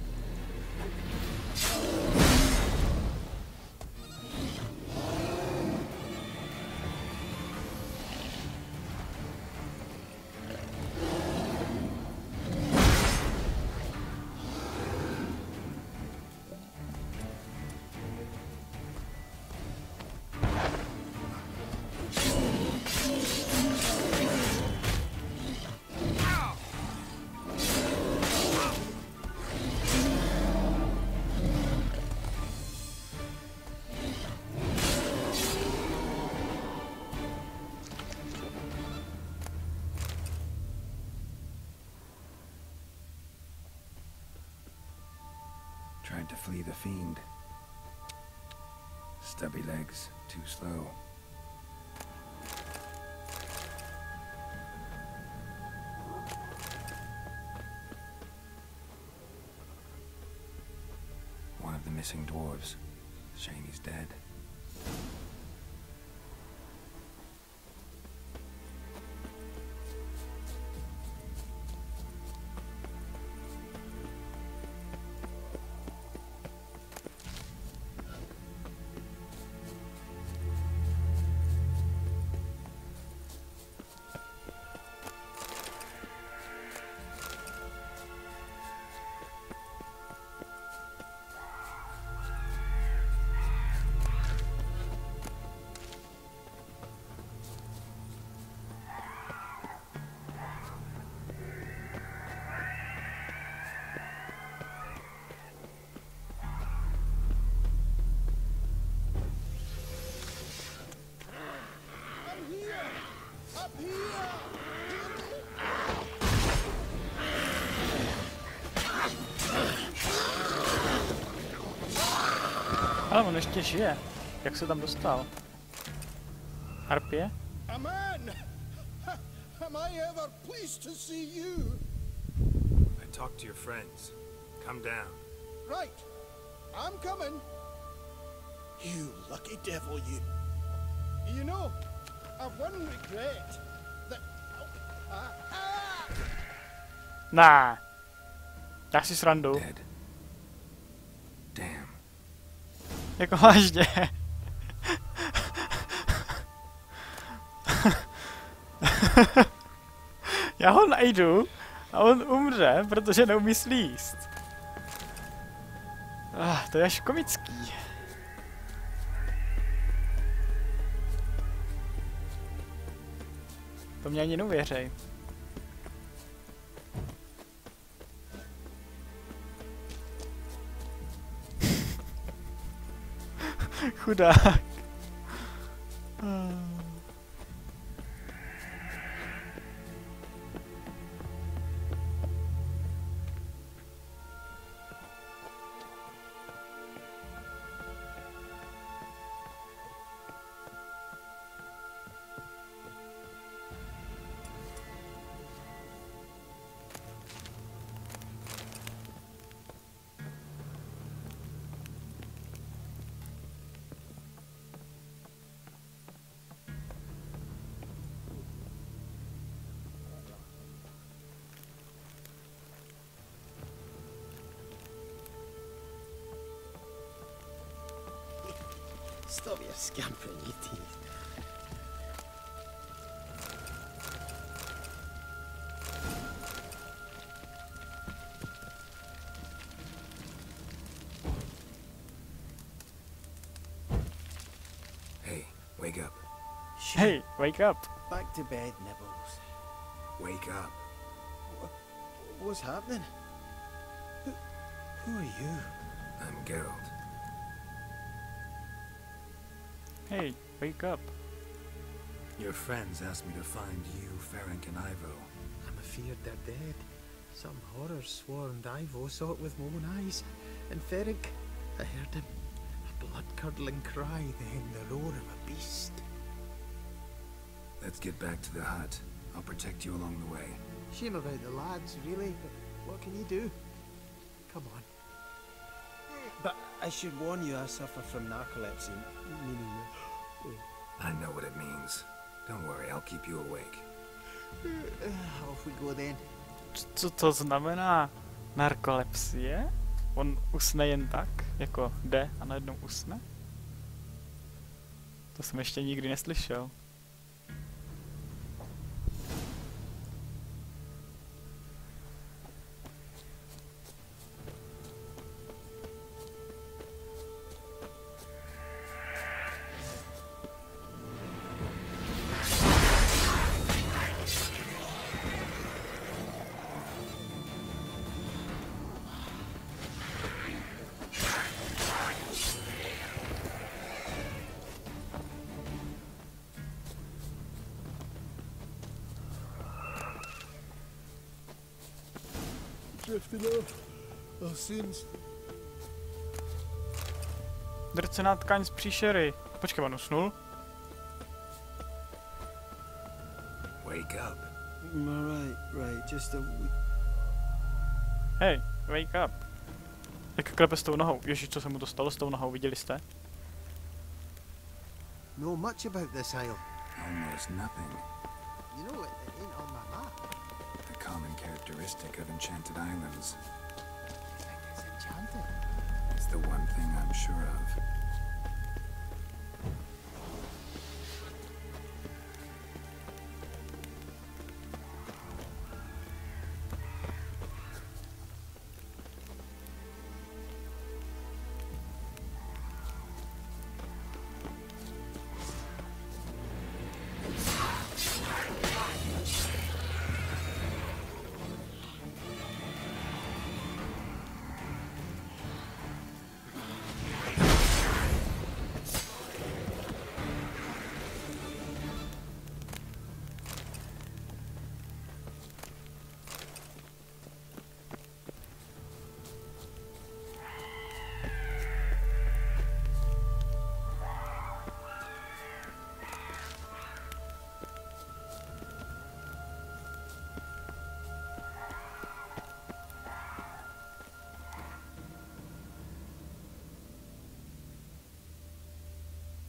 Tried to flee the fiend. Stubby legs, too slow. One of the missing dwarves. Shame he's dead. Ale on ještě žije. Jak se tam dostal? Harpie? A man! Am I ever pleased to see you? and talk to your friends. Come down. Right. I'm coming. You lucky devil, you. You know, I've one regret. That... Nah. Já si srandu. Dead. Damn. Jako vážně. Já ho najdu a on umře, protože neumí slíst. To je až komický. To mě ani neuvěřej. Chudák. Stop your scampering, you teeth. Hey, wake up. Hey, wake up. Back to bed, Nibbles. Wake up. What's happening? Who are you? I'm Geralt. Hey, wake up. Your friends asked me to find you, Ferenc and Ivo. I'm afeard they're dead. Some horrors swarmed Ivo, saw it with my own eyes. And Ferenc, I heard him. A blood-curdling cry, then the roar of a beast. Let's get back to the hut. I'll protect you along the way. Shame about the lads, really, but what can you do? Come on. But I should warn you, I suffer from narcolepsy, meaning... I know what it means. Don't worry, I'll keep you awake. Off we go then. Co to znamená narkolepsie? On usne jen tak? Jako jde a najednou usne? To jsem ještě nikdy neslyšel. Drifting off. I'll soon... Drcená tkáň z příšery. Počkej, on usnul? Wake up. Right, just a... Hej, wake up. Jak klepe s tou nohou. Ježiš, co se mu to stalo s tou nohou, viděli jste? Know much about this isle. Almost nothing. You know, it ain't on my map. A common characteristic of enchanted islands. You think it's enchanted? It's the one thing I'm sure of.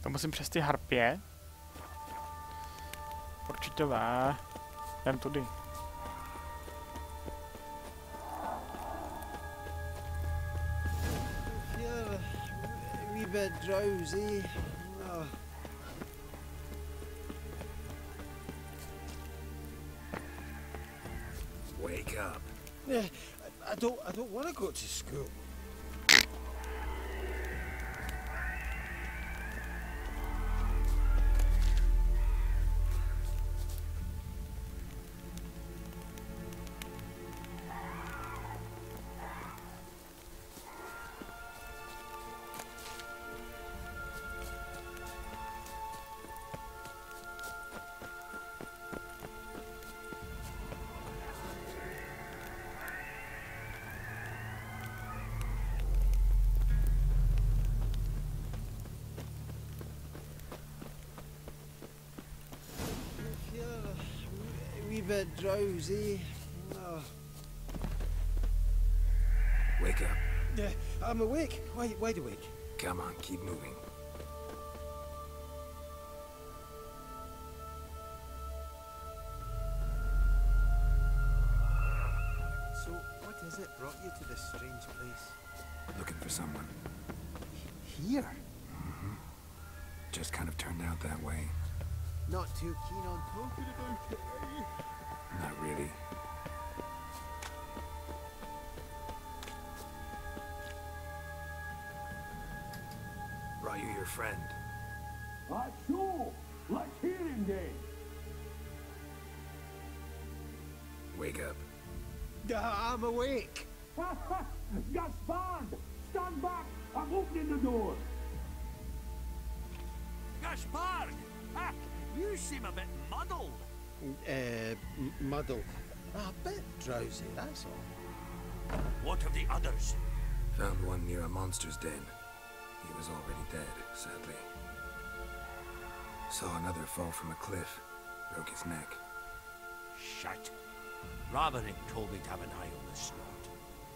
To musím přes ty harpě. Určitě jdem tudy. A wee bit drowsy. Oh. Wake up. Yeah, I don't want to go to school. A bit drowsy. Oh. Wake up. Yeah, I'm awake. Wide awake. Come on, keep moving. So, what is it brought you to this strange place? Looking for someone. Here? Mm-hmm. Just kind of turned out that way. Not too keen on talking about it, are you? Not really. Brought you your friend. So, let's hear him then. Wake up. I'm awake. Gaspard, stand back. I'm opening the door. Gaspard! Ah, you seem a bit muddled. Muddled. A bit drowsy, that's all. What of the others? Found one near a monster's den. He was already dead, sadly. Saw another fall from a cliff. Broke his neck. Shite. Raverick told me to have an eye on the snot.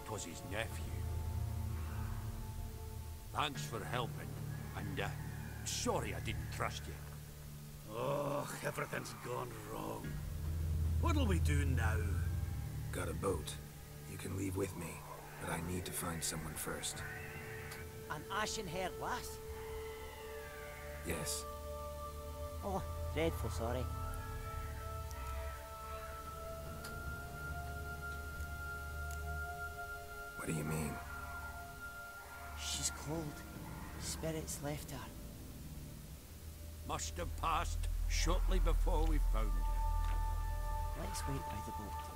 'Twas his nephew. Thanks for helping, and sorry I didn't trust you. Oh, everything's gone wrong. What'll we do now? Got a boat. You can leave with me, but I need to find someone first. An ashen-haired lass? Yes. Oh, dreadful sorry. What do you mean? She's cold. Spirits left her. Must have passed shortly before we found her. Let's wait by the boat.